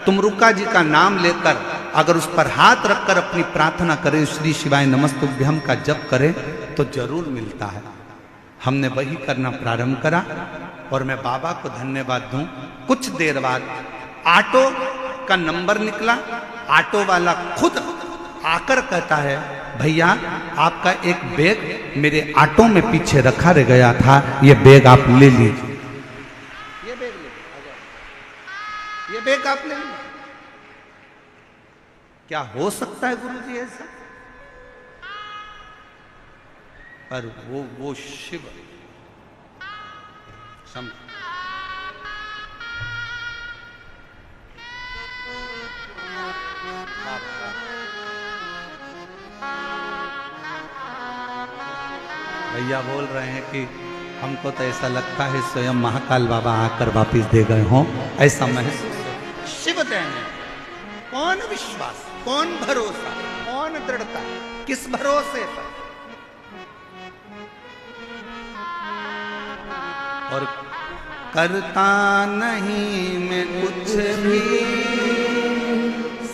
तुमरुका जी का नाम लेकर अगर उस पर हाथ रखकर अपनी प्रार्थना करें, श्री शिवाय नमस्तुभ्यम का जप करें तो जरूर मिलता है। हमने वही करना प्रारंभ करा, और मैं बाबा को धन्यवाद दूं। कुछ देर बाद ऑटो का नंबर निकला। ऑटो वाला खुद आकर कहता है, भैया आपका एक बैग मेरे ऑटो में पीछे रखा रह गया था, ये बैग आप ले लीजिए। ये बैग ले, ये बैग आप ले लीजिए। क्या हो सकता है गुरु जी ऐसा? पर वो शिव भैया बोल रहे हैं कि हमको तो ऐसा लगता है स्वयं महाकाल बाबा आकर वापिस दे गए हों, ऐसा महसूस। शिव देने कौन विश्वास, कौन भरोसा, कौन दृढ़ता, किस भरोसे पर? और करता नहीं मैं कुछ भी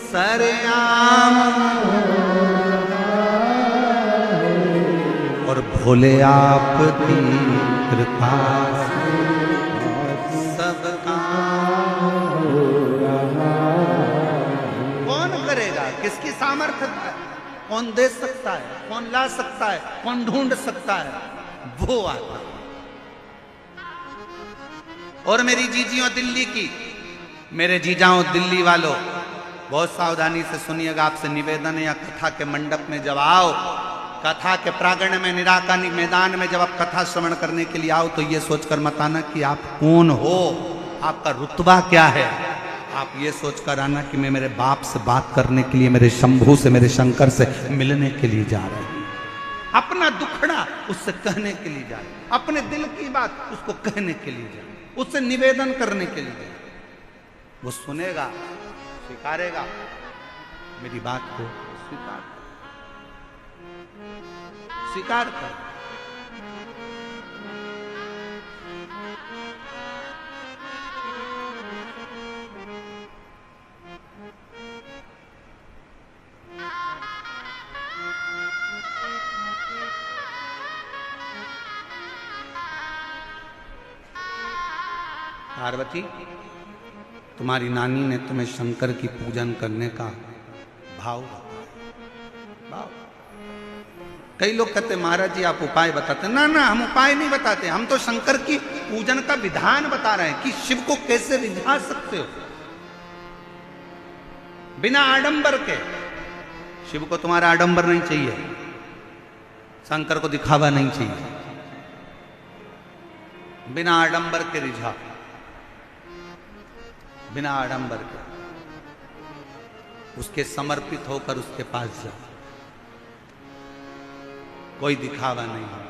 सरेआम, और भोले आपकी कृपा सब काम हो रहा। कौन करेगा? किसकी सामर्थ्य है? कौन दे सकता है? कौन ला सकता है? कौन ढूंढ सकता है? वो आता। और मेरी जीजियों दिल्ली की, मेरे जीजाओं दिल्ली वालों, बहुत सावधानी से सुनिएगा। आपसे निवेदन है, या कथा के मंडप में जब आओ, कथा के प्रांगण में, निराकानी मैदान में जब आप कथा श्रवण करने के लिए आओ, तो ये सोचकर मत आना कि आप कौन हो, आपका रुतबा क्या है। आप ये सोचकर आना कि मैं मेरे बाप से बात करने के लिए, मेरे शंभू से, मेरे शंकर से मिलने के लिए जा रहा हूं। अपना दुखड़ा उससे कहने के लिए जा रहा हूं, अपने दिल की बात उसको कहने के लिए जा रहा हूं, उससे निवेदन करने के लिए। वो सुनेगा, स्वीकारेगा, मेरी बात को स्वीकार कर। पार्वती, तुम्हारी नानी ने तुम्हें शंकर की पूजन करने का भाव बताया। कई लोग कहते महाराज जी आप उपाय बताते। ना ना, हम उपाय नहीं बताते, हम तो शंकर की पूजन का विधान बता रहे हैं कि शिव को कैसे रिझा सकते हो बिना आडंबर के। शिव को तुम्हारा आडंबर नहीं चाहिए, शंकर को दिखावा नहीं चाहिए। बिना आडंबर के रिझा, बिना आडंबर के उसके समर्पित होकर उसके पास जाओ। कोई दिखावा नहीं है।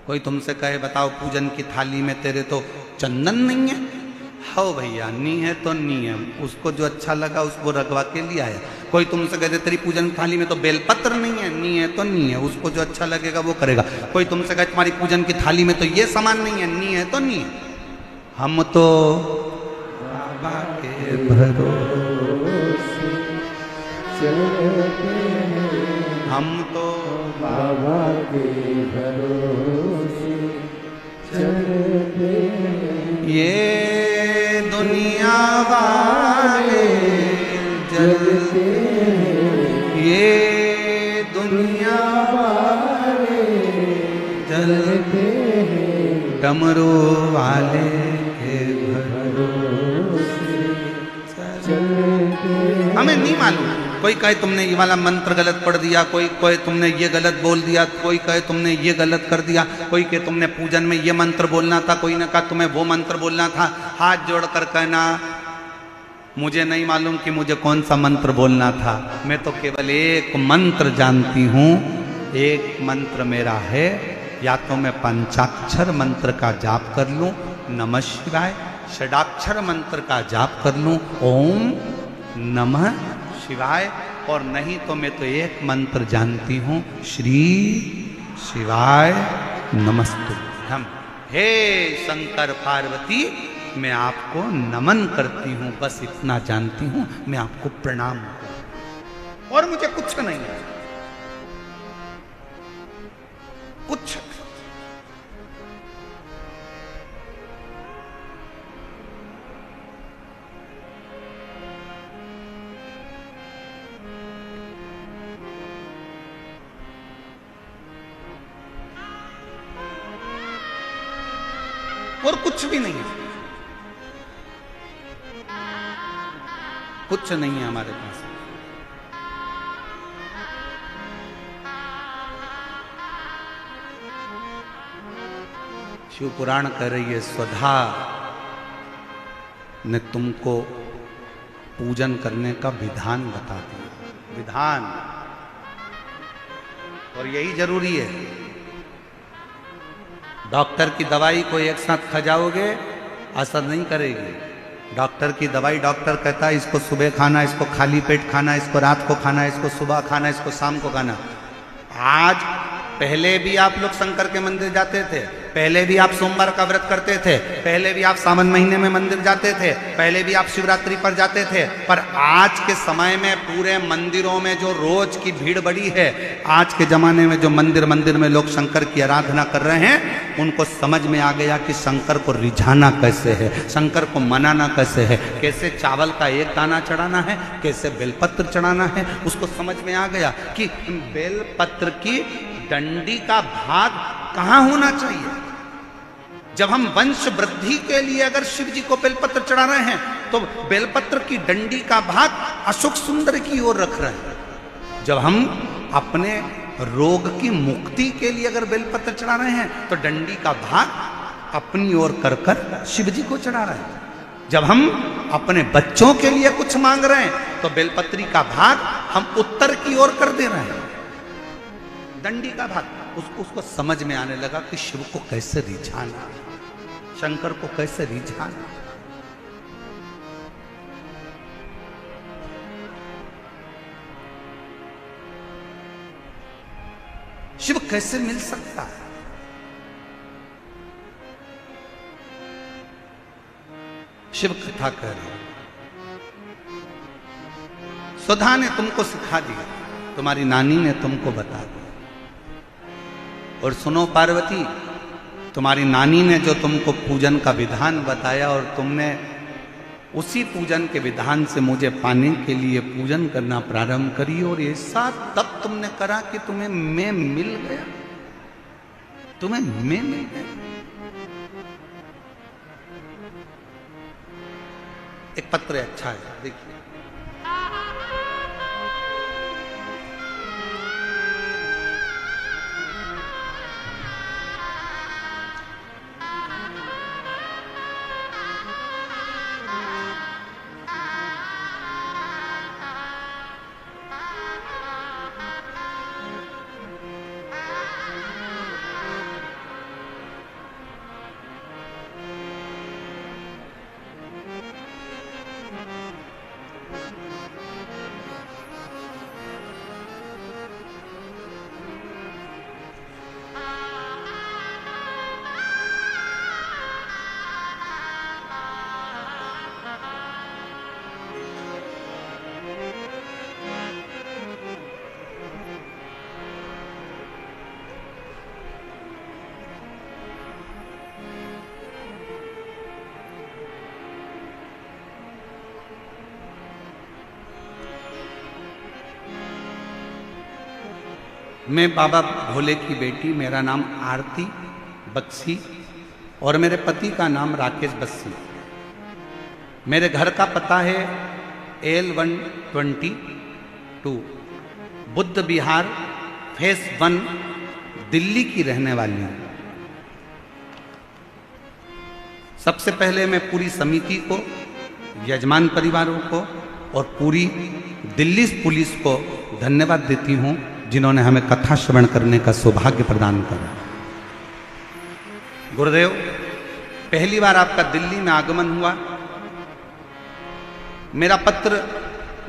कोई तुमसे कहे बताओ पूजन की थाली में तेरे तो चंदन नहीं है, हो भैया नी है तो नी है, उसको जो अच्छा लगा उसको रगवा के लिए आया। कोई तुमसे कह दे तेरी पूजन की थाली में तो बेलपत्र नहीं है तो नहीं है, उसको जो अच्छा लगेगा वो करेगा। कोई तुमसे कहे तुम्हारी पूजन की थाली में तो ये सामान नहीं है तो नहीं है। हम तो बाबा के भरोसे चलते हैं, हम तो बाबा के भरोसे चलते हैं। ये दुनिया वाले जलते हैं, ये दुनिया वाले जलते हैं, डमरू वाले के भरोसे चलते हैं। हमें नहीं मालूम। कोई कहे तुमने ये वाला मंत्र गलत पढ़ दिया, कोई कहे तुमने ये गलत बोल दिया, कोई कहे तुमने ये गलत कर दिया, कोई कहे तुमने पूजन में ये मंत्र बोलना था, कोई ने कहा तुम्हें वो मंत्र बोलना था। हाथ जोड़कर कहना मुझे नहीं मालूम कि मुझे कौन सा मंत्र बोलना था, मैं तो केवल एक मंत्र जानती हूँ। एक मंत्र मेरा है, या तो मैं पंचाक्षर मंत्र का जाप कर लूँ नमः शिवाय, षडाक्षर मंत्र का जाप कर लूँ ओम नमः शिवाय, और नहीं तो मैं तो एक मंत्र जानती हूँ श्री शिवाय नमस्तुभ्यम। हे शंकर पार्वती मैं आपको नमन करती हूँ, बस इतना जानती हूँ, मैं आपको प्रणाम करती हूँ और मुझे कुछ नहीं है, कुछ। और कुछ भी नहीं है, कुछ नहीं है हमारे पास। शिव पुराण कह रही है स्वधा ने तुमको पूजन करने का विधान बता दिया, विधान। और यही जरूरी है। डॉक्टर की दवाई को एक साथ खा जाओगे असर नहीं करेगी। डॉक्टर की दवाई डॉक्टर कहता है इसको सुबह खाना, इसको खाली पेट खाना, इसको रात को खाना, इसको सुबह खाना, इसको शाम को खाना। आज पहले भी आप लोग शंकर के मंदिर जाते थे, पहले भी आप सोमवार का व्रत करते थे, पहले भी आप सावन महीने में मंदिर जाते थे, पहले भी आप शिवरात्रि पर जाते थे, पर आज के समय में पूरे मंदिरों में जो रोज की भीड़ बढ़ी है, आज के जमाने में जो मंदिर में लोग शंकर की आराधना कर रहे हैं, उनको समझ में आ गया कि शंकर को रिझाना कैसे है, शंकर को मनाना कैसे है, कैसे चावल का एक दाना चढ़ाना है, कैसे बेलपत्र चढ़ाना है। उसको समझ में आ गया कि बेलपत्र की डंडी का भाग कहाँ होना चाहिए। जब हम वंश वृद्धि के लिए अगर शिव जी को बेलपत्र चढ़ा रहे हैं तो बेलपत्र की डंडी का भाग अशोक सुंदर की ओर रख रहे हैं। जब हम अपने रोग की मुक्ति के लिए अगर बेलपत्र चढ़ा रहे हैं तो डंडी का भाग अपनी ओर कर कर शिव जी को चढ़ा रहे हैं। जब हम अपने बच्चों के लिए कुछ मांग रहे हैं तो बेलपत्री का भाग हम उत्तर की ओर कर दे रहे हैं। डंडी का भाग उसको समझ में आने लगा कि शिव को कैसे रिझाना, शंकर को कैसे रिझाना। शिव कैसे मिल सकता है। शिव कथा कह रहे, सुधा ने तुमको सिखा दिया, तुम्हारी नानी ने तुमको बता दिया। और सुनो पार्वती, तुम्हारी नानी ने जो तुमको पूजन का विधान बताया और तुमने उसी पूजन के विधान से मुझे पाने के लिए पूजन करना प्रारंभ करी, और ऐसा तब तुमने करा कि तुम्हें मैं मिल गया, तुम्हें मैं मिल गया। एक पत्र अच्छा है, देखिए। मैं बाबा भोले की बेटी, मेरा नाम आरती बक्सी और मेरे पति का नाम राकेश बस्सी। मेरे घर का पता है L122 बुद्ध विहार फेस 1 दिल्ली की रहने वाली हूं। सबसे पहले मैं पूरी समिति को, यजमान परिवारों को और पूरी दिल्ली पुलिस को धन्यवाद देती हूं जिन्होंने हमें कथा श्रवण करने का सौभाग्य प्रदान करा। गुरुदेव, पहली बार आपका दिल्ली में आगमन हुआ। मेरा पत्र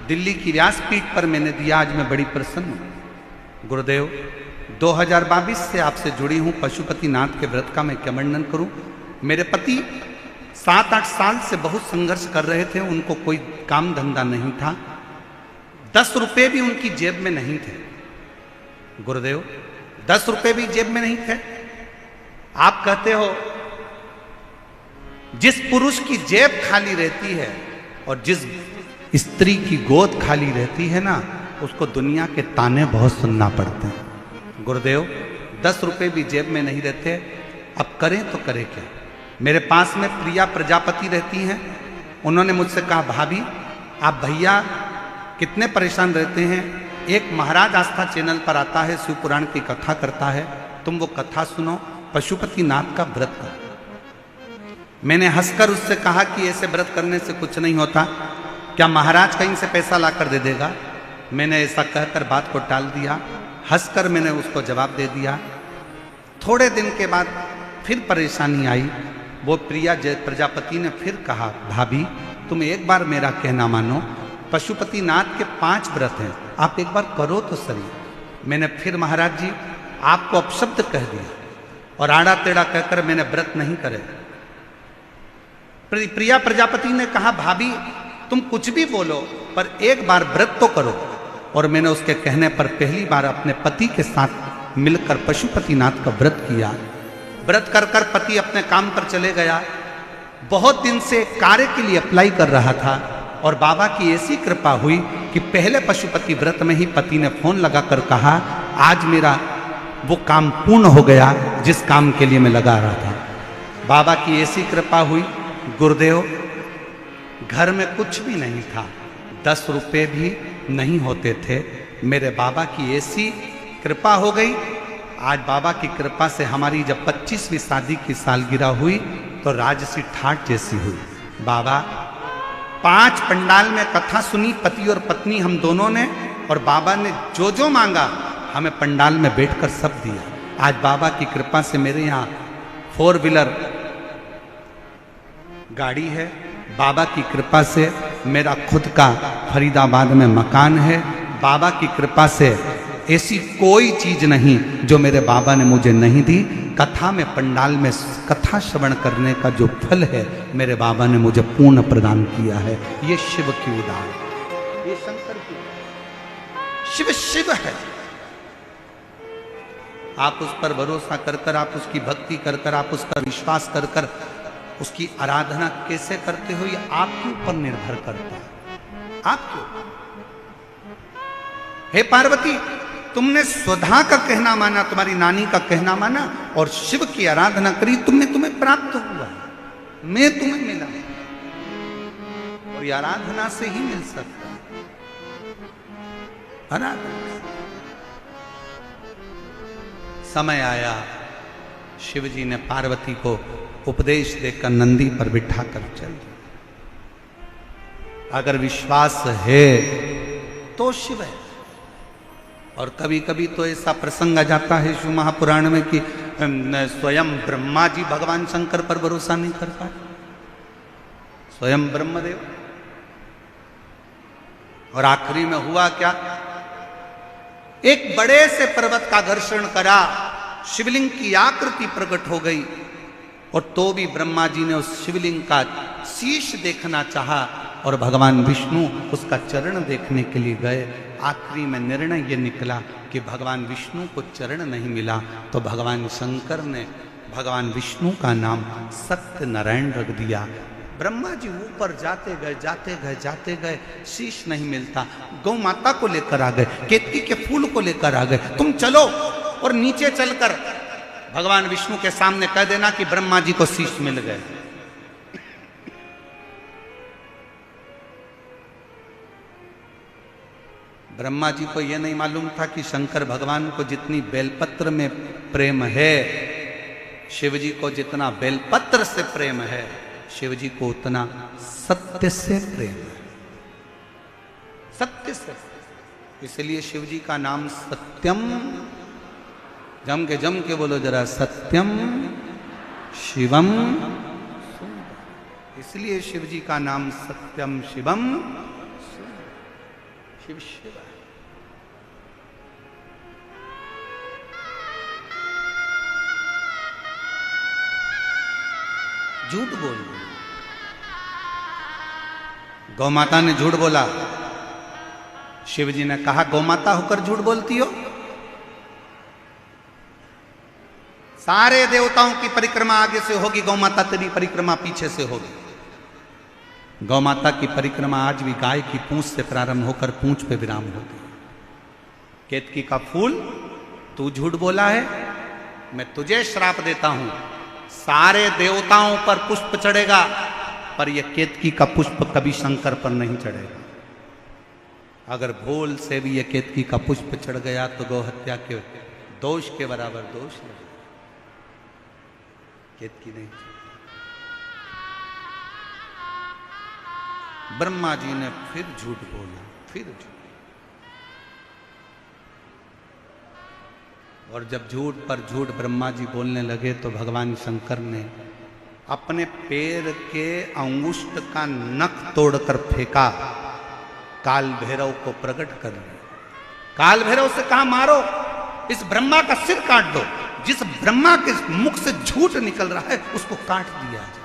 दिल्ली की व्यासपीठ पर मैंने दिया, आज मैं बड़ी प्रसन्न हूं। गुरुदेव, 2022 से आपसे जुड़ी हूं। पशुपतिनाथ के व्रत का मैं क्या वर्णन करूं। मेरे पति 7-8 साल से बहुत संघर्ष कर रहे थे, उनको कोई काम धंधा नहीं था, 10 रुपए भी उनकी जेब में नहीं थे। गुरुदेव, 10 रुपए भी जेब में नहीं थे। आप कहते हो जिस पुरुष की जेब खाली रहती है और जिस स्त्री की गोद खाली रहती है ना, उसको दुनिया के ताने बहुत सुनना पड़ते हैं। गुरुदेव, 10 रुपए भी जेब में नहीं रहते, अब करें तो करें क्या। मेरे पास में प्रिया प्रजापति रहती हैं। उन्होंने मुझसे कहा, भाभी आप भैया कितने परेशान रहते हैं, एक महाराज आस्था चैनल पर आता है, शिव पुराण की कथा करता है, तुम वो कथा सुनो, पशुपतिनाथ का व्रत करो। मैंने हंसकर उससे कहा कि ऐसे व्रत करने से कुछ नहीं होता, क्या महाराज कहीं से पैसा लाकर दे देगा। मैंने ऐसा कहकर बात को टाल दिया। हंसकर मैंने उसको जवाब दे दिया। थोड़े दिन के बाद फिर परेशानी आई। वो प्रिया प्रजापति ने फिर कहा, भाभी तुम एक बार मेरा कहना मानो, पशुपतिनाथ के 5 व्रत हैं, आप एक बार करो तो सही। मैंने फिर महाराज जी आपको अपशब्द कह दिया और आड़ा टेढ़ा कहकर मैंने व्रत नहीं करे। प्रिया प्रजापति ने कहा, भाभी तुम कुछ भी बोलो पर एक बार व्रत तो करो। और मैंने उसके कहने पर पहली बार अपने पति के साथ मिलकर पशुपतिनाथ का व्रत किया। व्रत कर कर पति अपने काम पर चले गया। बहुत दिन से कार्य के लिए अप्लाई कर रहा था और बाबा की ऐसी कृपा हुई कि पहले पशुपति व्रत में ही पति ने फोन लगाकर कहा, आज मेरा वो काम पूर्ण हो गया जिस काम के लिए मैं लगा रहा था। बाबा की ऐसी कृपा हुई। गुरुदेव, घर में कुछ भी नहीं था, 10 रुपए भी नहीं होते थे। मेरे बाबा की ऐसी कृपा हो गई। आज बाबा की कृपा से हमारी जब 25वीं शादी की सालगिरह हुई तो राजसी ठाट जैसी हुई। बाबा 5 पंडाल में कथा सुनी, पति और पत्नी हम दोनों ने, और बाबा ने जो जो मांगा हमें पंडाल में बैठकर सब दिया। आज बाबा की कृपा से मेरे यहाँ 4 व्हीलर गाड़ी है। बाबा की कृपा से मेरा खुद का फरीदाबाद में मकान है। बाबा की कृपा से ऐसी कोई चीज नहीं जो मेरे बाबा ने मुझे नहीं दी। कथा में, पंडाल में कथा श्रवण करने का जो फल है मेरे बाबा ने मुझे पूर्ण प्रदान किया है। ये शिव की उदार, ये शंकर की, शिव शिव है। आप उस पर भरोसा कर कर, आप उसकी भक्ति कर कर, आप उसका विश्वास कर कर उसकी आराधना कैसे करते हो ये आपके ऊपर निर्भर करता है। आपके ऊपर। हे पार्वती, तुमने स्वधा का कहना माना, तुम्हारी नानी का कहना माना और शिव की आराधना करी, तुम्हें प्राप्त हुआ, मैं तुम्हें मिला। और ये आराधना से ही मिल सकता है। आराधना। समय आया, शिव जी ने पार्वती को उपदेश देकर नंदी पर बिठा कर चल दिया। अगर विश्वास है तो शिव है। और कभी कभी तो ऐसा प्रसंग आ जाता है शिव महापुराण में कि स्वयं ब्रह्मा जी भगवान शंकर पर भरोसा नहीं कर पाए, स्वयं ब्रह्मदेव। और आखिरी में हुआ क्या, एक बड़े से पर्वत का घर्षण करा, शिवलिंग की आकृति प्रकट हो गई। और तो भी ब्रह्मा जी ने उस शिवलिंग का शीश देखना चाहा और भगवान विष्णु उसका चरण देखने के लिए गए। आखिरी में निर्णय ये निकला कि भगवान विष्णु को चरण नहीं मिला तो भगवान शंकर ने भगवान विष्णु का नाम सत्यनारायण रख दिया। ब्रह्मा जी ऊपर जाते गए जाते गए जाते गए, शीश नहीं मिलता। गौ माता को लेकर आ गए, केतकी के फूल को लेकर आ गए। तुम चलो और नीचे चलकर भगवान विष्णु के सामने कह देना कि ब्रह्मा जी को शीश मिल गए। ब्रह्मा जी को यह नहीं मालूम था कि शंकर भगवान को जितनी बेलपत्र में प्रेम है, शिव जी को जितना बेलपत्र से प्रेम है, शिव जी को उतना सत्य से प्रेम है। सत्य से, इसलिए शिव जी का नाम सत्यम, जम के बोलो जरा, सत्यम शिवम। इसलिए शिव जी का नाम सत्यम शिवम, शिव शिव। झूठ बोल, गौ माता ने झूठ बोला। शिव जी ने कहा गौ माता होकर झूठ बोलती हो? सारे देवताओं की परिक्रमा आगे से होगी, गौ माता तेरी परिक्रमा पीछे से होगी। गौ माता की परिक्रमा आज भी गाय की पूंछ से प्रारंभ होकर पूंछ पे विराम होती है। केतकी का फूल तू झूठ बोला है, मैं तुझे श्राप देता हूं, सारे देवताओं पर पुष्प चढ़ेगा पर यह केतकी का पुष्प कभी शंकर पर नहीं चढ़ेगा। अगर भूल से भी यह केतकी का पुष्प चढ़ गया तो गौ हत्या के दोष के बराबर दोष लगेगा। केतकी नहीं। ब्रह्मा जी ने फिर झूठ बोला, फिर झूठ। और जब झूठ पर झूठ ब्रह्मा जी बोलने लगे तो भगवान शंकर ने अपने पैर के अंगुष्ठ का नख तोड़कर फेंका, काल भैरव को प्रकट कर दिया। काल भैरव से कहा मारो, इस ब्रह्मा का सिर काट दो। जिस ब्रह्मा के मुख से झूठ निकल रहा है उसको काट दिया जाए।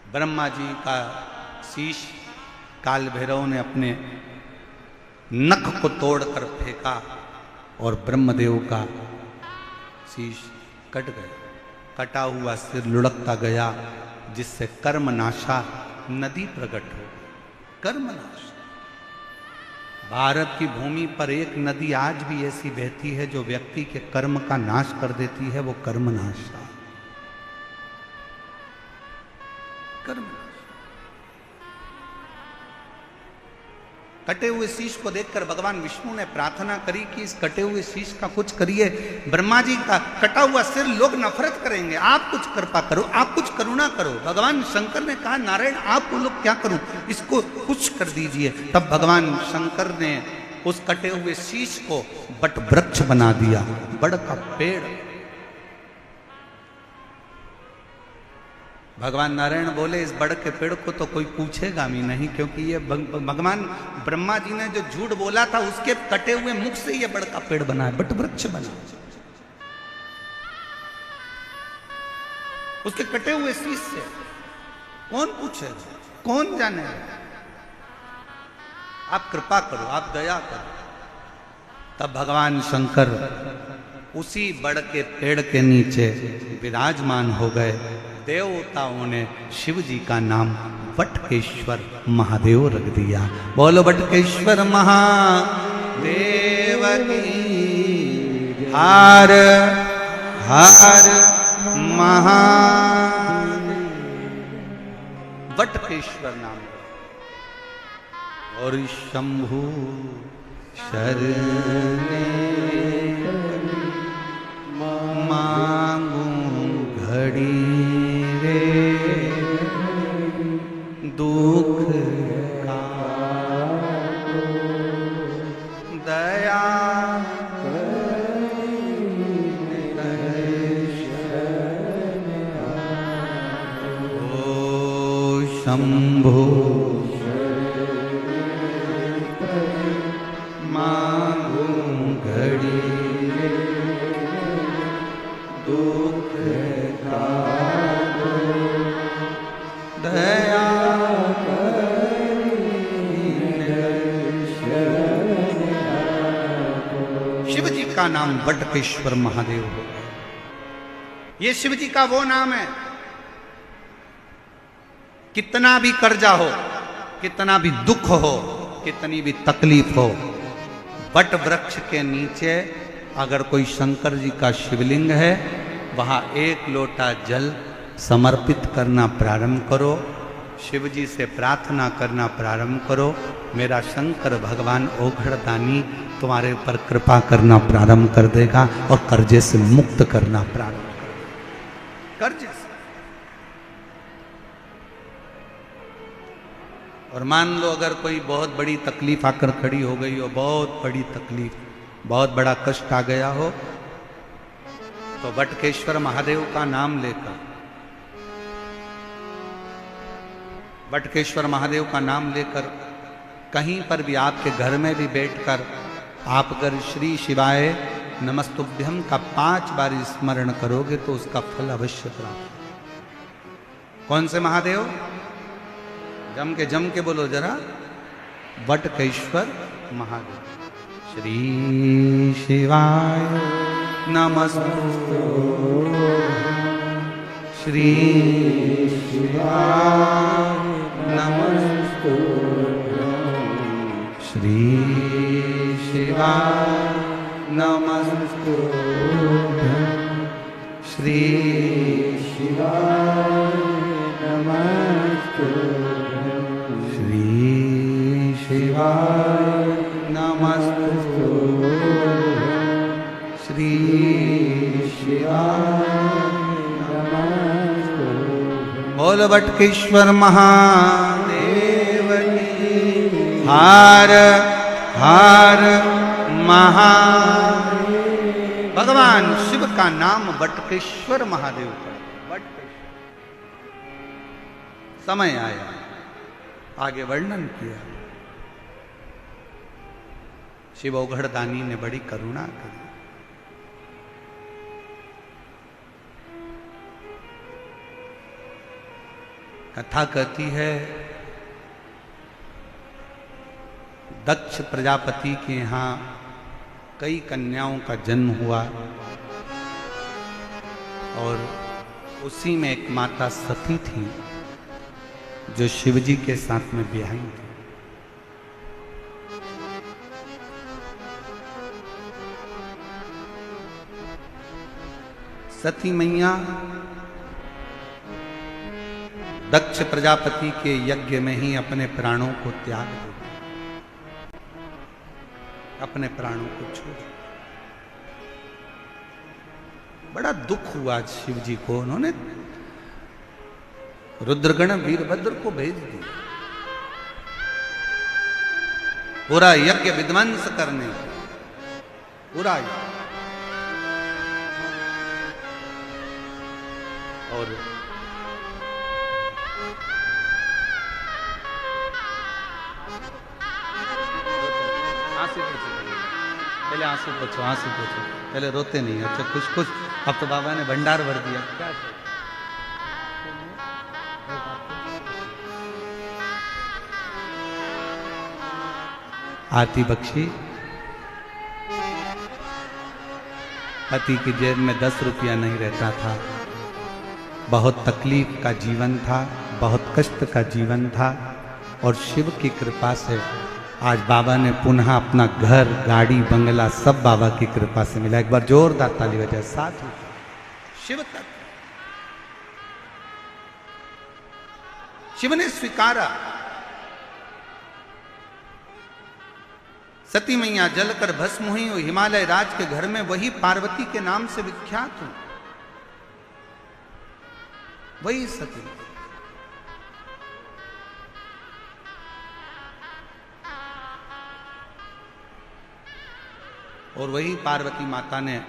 ब्रह्मा जी का शीश काल भैरव ने अपने नख को तोड़कर फेंका और ब्रह्मदेव का शीश कट गया। कटा हुआ सिर लुढ़कता गया, जिससे कर्मनाशा नदी प्रकट हो। कर्मनाशा। भारत की भूमि पर एक नदी आज भी ऐसी बहती है जो व्यक्ति के कर्म का नाश कर देती है, वो कर्मनाशा। कटे हुए शीश को देखकर भगवान विष्णु ने प्रार्थना करी कि इस कटे हुए शीश का कुछ करिए। ब्रह्मा जी का कटा हुआ सिर लोग नफरत करेंगे, आप कुछ कृपा करो, आप कुछ करुणा करो। भगवान शंकर ने कहा नारायण आप लोग क्या करूं, इसको कुछ कर दीजिए। तब भगवान शंकर ने उस कटे हुए शीश को बट वृक्ष बना दिया, बड़ का पेड़। भगवान नारायण बोले इस बड़ के पेड़ को तो कोई पूछेगा भी नहीं, क्योंकि ये भगवान ब्रह्मा जी ने जो झूठ बोला था उसके कटे हुए मुख से ये बड़ का पेड़ बना है, बट वृक्ष बना। उसके कटे हुए शीश से कौन पूछेगा, कौन जाने। आप कृपा करो, आप दया करो। तब भगवान शंकर उसी बड़ के पेड़ के नीचे विराजमान हो गए। देवताओं ने शिव जी का नाम वटकेश्वर महादेव रख दिया। बोलो वटकेश्वर महादेव की हार हार महा। वटकेश्वर नाम। और शंभु शरणे मांगू घड़ी दुख का दया ओ शंभो मांगू घड़ी दुख का दया का नाम बटकेश्वर महादेव हो गया। ये शिव जी का वो नाम है, कितना भी कर्जा हो, कितना भी दुख हो, कितनी भी तकलीफ हो, बट वृक्ष के नीचे अगर कोई शंकर जी का शिवलिंग है, वहां एक लोटा जल समर्पित करना प्रारंभ करो, शिव जी से प्रार्थना करना प्रारंभ करो, मेरा शंकर भगवान ओघड़दानी तुम्हारे ऊपर कृपा करना प्रारंभ कर देगा और कर्जे से मुक्त करना प्रारंभ कर देगा, कर्जे से। और मान लो अगर कोई बहुत बड़ी तकलीफ आकर खड़ी हो गई हो, बहुत बड़ी तकलीफ, बहुत बड़ा कष्ट आ गया हो, तो बटकेश्वर महादेव का नाम लेकर, बटकेश्वर महादेव का नाम लेकर कहीं पर भी, आपके घर में भी बैठकर आप अगर श्री शिवाय नमस्तुभ्यम का 5 बार स्मरण करोगे तो उसका फल अवश्य प्राप्त। कौन से महादेव? जम के बोलो जरा, बटकेश्वर महादेव। श्री शिवाय नमस्तुभ्यं, श्री शिवाय नमस्तुभ्यं, श्री शिवाय नमस्तुभ्यं, श्री शिवाय नमस्तुभ्यं, श्री शिवाय नमस्तुभ्यं, श्री शिवाय नमस्तुभ्यं। बोल बटकेश्वर महादेव की। हर हर महादेव। भगवान शिव का नाम बटकेश्वर महादेव का। समय आया, आगे वर्णन किया। शिव ओघड़दानी ने बड़ी करुणा करी। कथा कहती है, दक्ष प्रजापति के यहाँ कई कन्याओं का जन्म हुआ और उसी में एक माता सती थी जो शिवजी के साथ में ब्याही थी। सती मैया दक्ष प्रजापति के यज्ञ में ही अपने प्राणों को त्याग दे, अपने प्राणों को छोड़। बड़ा दुख हुआ शिव जी को। उन्होंने रुद्रगण वीरभद्र को भेज दिया पूरा यज्ञ विध्वंस करने, पूरा यज्ञ। और पहले आंसू पोछो, आंसू पोछो, पहले रोते नहीं। अच्छा कुछ कुछ, अब तो बाबा ने भंडार भर दिया। क्या आरती बख्शी। पति की जेब में 10 रुपया नहीं रहता था, बहुत तकलीफ का जीवन था, बहुत कष्ट का जीवन था। और शिव की कृपा से आज बाबा ने पुनः अपना घर, गाड़ी, बंगला सब बाबा की कृपा से मिला। एक बार जोरदार ताली बजाए। साथ ही शिव तत्व, शिव ने स्वीकारा। सती मैया जलकर भस्म हुई और हिमालय राज के घर में वही पार्वती के नाम से विख्यात हुई, वही सती। और वही पार्वती माता ने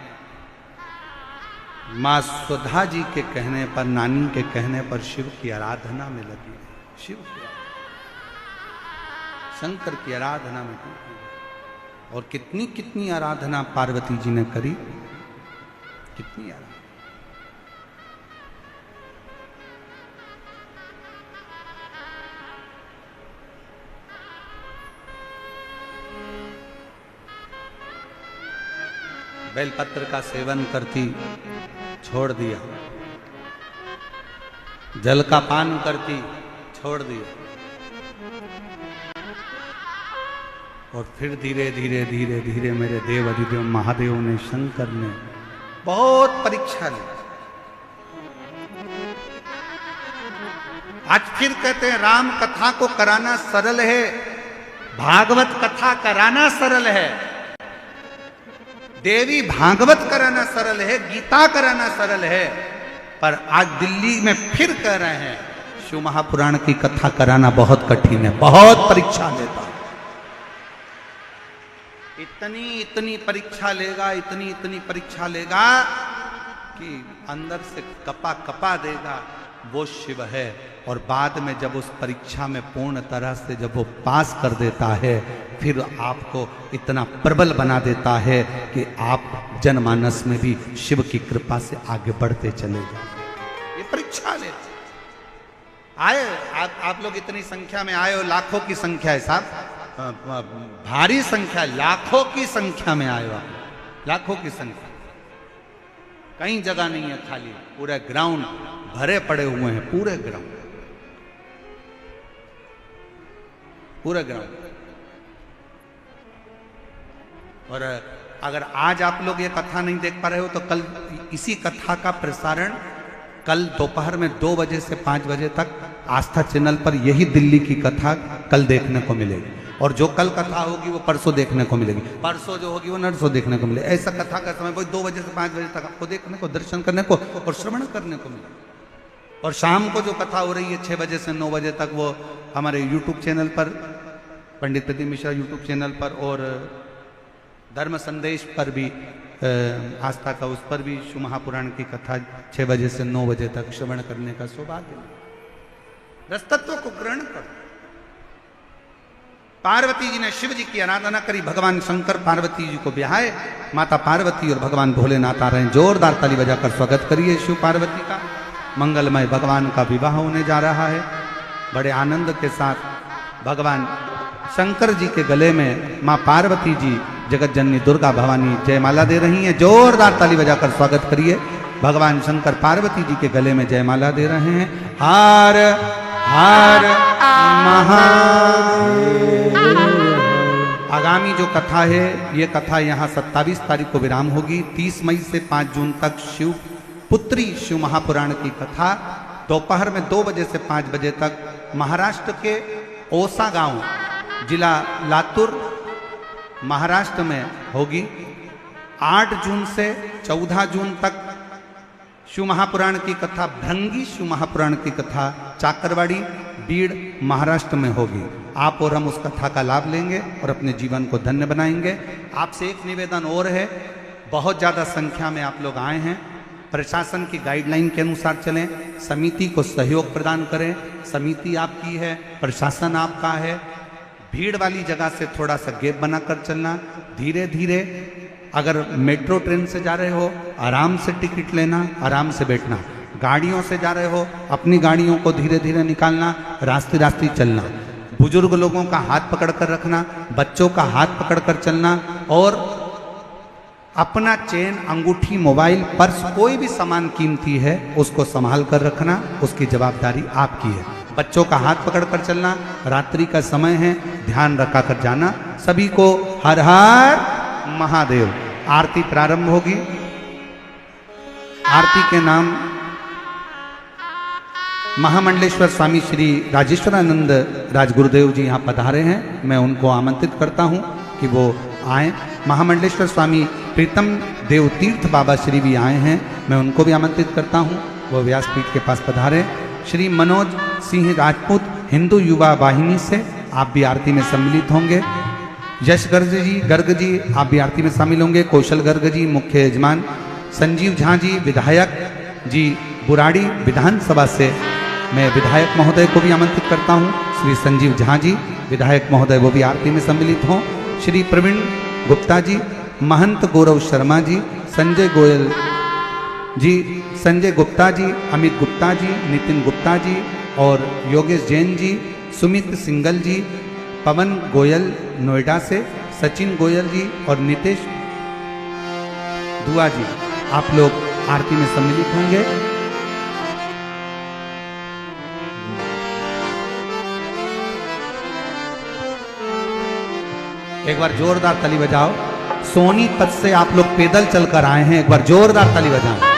मां सुधा जी के कहने पर, नानी के कहने पर शिव की आराधना में लगी। शिव की, शंकर की आराधना में लगी। और कितनी कितनी आराधना पार्वती जी ने करी, कितनी आराधना। बेलपत्र का सेवन करती छोड़ दिया, जल का पान करती छोड़ दिया, और फिर धीरे धीरे धीरे धीरे मेरे देव अधिदेव महादेव ने, शंकर ने बहुत परीक्षा ली। आज फिर कहते हैं राम कथा को कराना सरल है, भागवत कथा कराना सरल है, देवी भागवत कराना सरल है, गीता कराना सरल है, पर आज दिल्ली में फिर कह रहे हैं शिव महापुराण की कथा कराना बहुत कठिन है, बहुत परीक्षा लेता है। इतनी इतनी परीक्षा लेगा, इतनी इतनी परीक्षा लेगा कि अंदर से कपा कपा देगा, वो शिव है। और बाद में जब उस परीक्षा में पूर्ण तरह से जब वो पास कर देता है, फिर आपको इतना प्रबल बना देता है कि आप जनमानस में भी शिव की कृपा से आगे बढ़ते चले जाए। ये परीक्षा लेते आए आप लोग इतनी संख्या में आए हो, लाखों की संख्या है साहब, भारी संख्या, लाखों की संख्या में आए हो आप, लाखों की संख्या, कहीं जगह नहीं है खाली, पूरे ग्राउंड भरे पड़े हुए हैं, पूरे ग्राउंड, पूरे ग्राउंड। और अगर आज आप लोग ये कथा नहीं देख पा रहे हो तो कल इसी कथा का प्रसारण कल दोपहर में 2 बजे से 5 बजे तक आस्था चैनल पर यही दिल्ली की कथा कल देखने को मिलेगी, और जो कल कथा होगी वो परसों देखने को मिलेगी, परसों जो होगी वो नरसों देखने को मिलेगी। ऐसा कथा का समय वही 2 बजे से 5 बजे तक आपको देखने को, दर्शन करने को और श्रवण करने को मिलेगा। और शाम को जो कथा हो रही है 6 बजे से 9 बजे तक, वो हमारे यूट्यूब चैनल पर, पंडित प्रदीप मिश्रा यूट्यूब चैनल पर, और धर्म संदेश पर भी, आस्था का उस पर भी शिव महापुराण की कथा 6 बजे से 9 बजे तक श्रवण करने का सौभाग्य। रसतत्व को ग्रहण करो। पार्वती जी ने शिव जी की आराधना करी, भगवान शंकर पार्वती जी को ब्याहे, माता पार्वती और भगवान भोलेनाथ आ रहे हैं। जोरदार ताली बजाकर स्वागत करिए शिव पार्वती का। मंगलमय भगवान का विवाह होने जा रहा है। बड़े आनंद के साथ भगवान शंकर जी के गले में मां पार्वती जी जगत जननी दुर्गा भवानी जयमाला दे रही हैं। जोरदार ताली बजाकर स्वागत करिए। भगवान शंकर पार्वती जी के गले में जयमाला दे रहे हैं। हर हर महादेव। आगामी जो कथा है, ये कथा यहाँ 27 तारीख को विराम होगी। 30 मई से 5 जून तक शिव पुत्री शिव महापुराण की कथा दोपहर में 2 बजे से 5 बजे तक महाराष्ट्र के ओसा गांव, जिला लातूर, महाराष्ट्र में होगी। 8 जून से 14 जून तक शिव महापुराण की कथा, भृंगी शिव महापुराण की कथा चाकरवाड़ी, बीड़, महाराष्ट्र में होगी। आप और हम उस कथा का लाभ लेंगे और अपने जीवन को धन्य बनाएंगे। आपसे एक निवेदन और है, बहुत ज़्यादा संख्या में आप लोग आए हैं। प्रशासन की गाइडलाइन के अनुसार चलें, समिति को सहयोग प्रदान करें। समिति आपकी है, प्रशासन आपका है। भीड़ वाली जगह से थोड़ा सा गैप बनाकर चलना, धीरे धीरे। अगर मेट्रो ट्रेन से जा रहे हो, आराम से टिकट लेना, आराम से बैठना। गाड़ियों से जा रहे हो, अपनी गाड़ियों को धीरे धीरे निकालना, रास्ते रास्ते चलना। बुजुर्ग लोगों का हाथ पकड़कर रखना, बच्चों का हाथ पकड़कर चलना, और अपना चेन, अंगूठी, मोबाइल, पर्स, कोई भी सामान कीमती है उसको संभाल कर रखना, उसकी जवाबदारी आपकी है। बच्चों का हाथ पकड़कर चलना, रात्रि का समय है, ध्यान रखा कर जाना। सभी को हर हर महादेव। आरती प्रारंभ होगी। आरती के नाम महामंडलेश्वर स्वामी श्री राजेश्वरानंद राजगुरुदेव जी यहाँ पधारे हैं। मैं उनको आमंत्रित करता हूँ कि वो आए। महामंडलेश्वर स्वामी प्रीतम देव तीर्थ बाबा श्री भी आए हैं, मैं उनको भी आमंत्रित करता हूँ, वो व्यासपीठ के पास पधारे। श्री मनोज सिंह राजपूत हिंदू युवा वाहिनी से आप भी आरती में सम्मिलित होंगे। यश गर्ग जी आप भी आरती में शामिल होंगे। कौशल गर्ग जी मुख्य यजमान। संजीव झा जी विधायक जी बुराड़ी विधानसभा से, मैं विधायक महोदय को भी आमंत्रित करता हूँ। श्री संजीव झा जी विधायक महोदय वो भी आरती में सम्मिलित हों। श्री प्रवीण गुप्ता जी, महंत गौरव शर्मा जी, संजय गोयल जी, संजय गुप्ता जी, अमित गुप्ता जी, नितिन गुप्ता जी और योगेश जैन जी, सुमित सिंगल जी, पवन गोयल नोएडा से, सचिन गोयल जी और नितेश दुआ जी आप लोग आरती में सम्मिलित होंगे। एक बार जोरदार ताली बजाओ। सोनीपत से आप लोग पैदल चलकर आए हैं, एक बार जोरदार ताली बजाओ।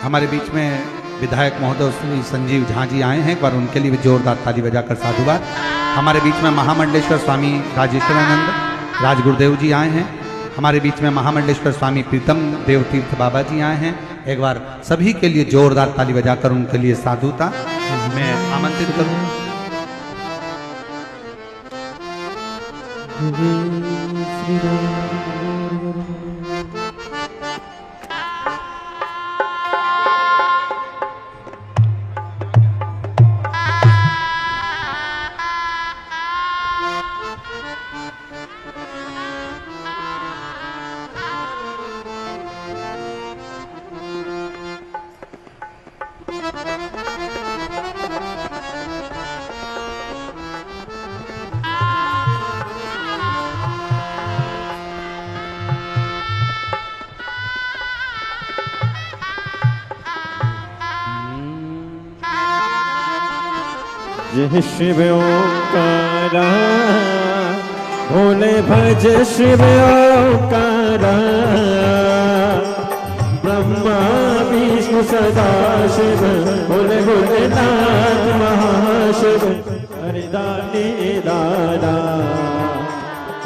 हमारे बीच में विधायक महोदय श्री संजीव झा जी आए हैं, एक बार उनके लिए भी जोरदार ताली बजाकर साधुवाद। हमारे बीच में महामंडलेश्वर स्वामी राजेश्वरानंद राज गुरुदेव जी आए हैं। हमारे बीच में महामंडलेश्वर स्वामी प्रीतम देव तीर्थ बाबा जी आए हैं। एक बार सभी के लिए जोरदार ताली बजाकर उनके लिए साधुता मैं आमंत्रित करूँ। जय शिव ओंकारा भोले भज शिव ओंकारा ब्रह्मा विष्णु सदा शिव भोले भोलेनाथ महाशिव हरि दानी दादा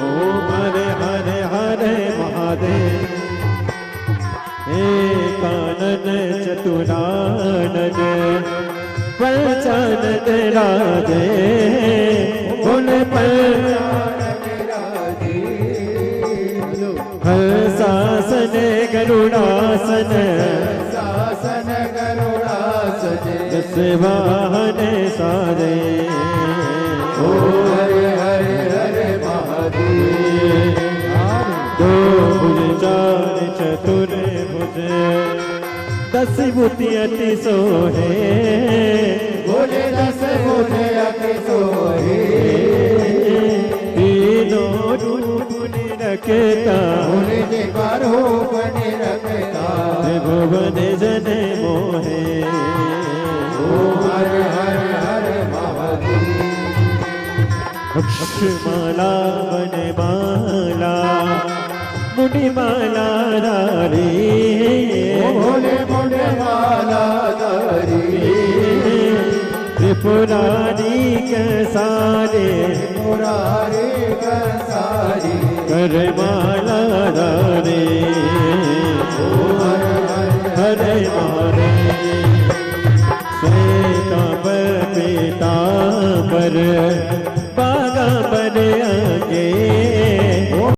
ओम हरे हरे हरे महादेव एकानन चतुरानन पंचानन राधे बोले हंसासन गरुड़ासन शासन गरुड़ासन दस वाहन सारे ओ हरे हरे हरे महादेव दो भुज चार चतुर भुज दस बुद्धि अति सोहे बोले दस बोले अति सोहे तीनों रूप निरखता बोले जे बारो बने रखता त्रिभुवन जन मोहे ओ हरे हरे हरे महादेव अक्षमाला वनमाला मुनिमाला धारी बोले मुंडे माला धारी त्रिपुरारी के सारे मुरारी कंसारी कर माला धारे ओ हरे हरे हरे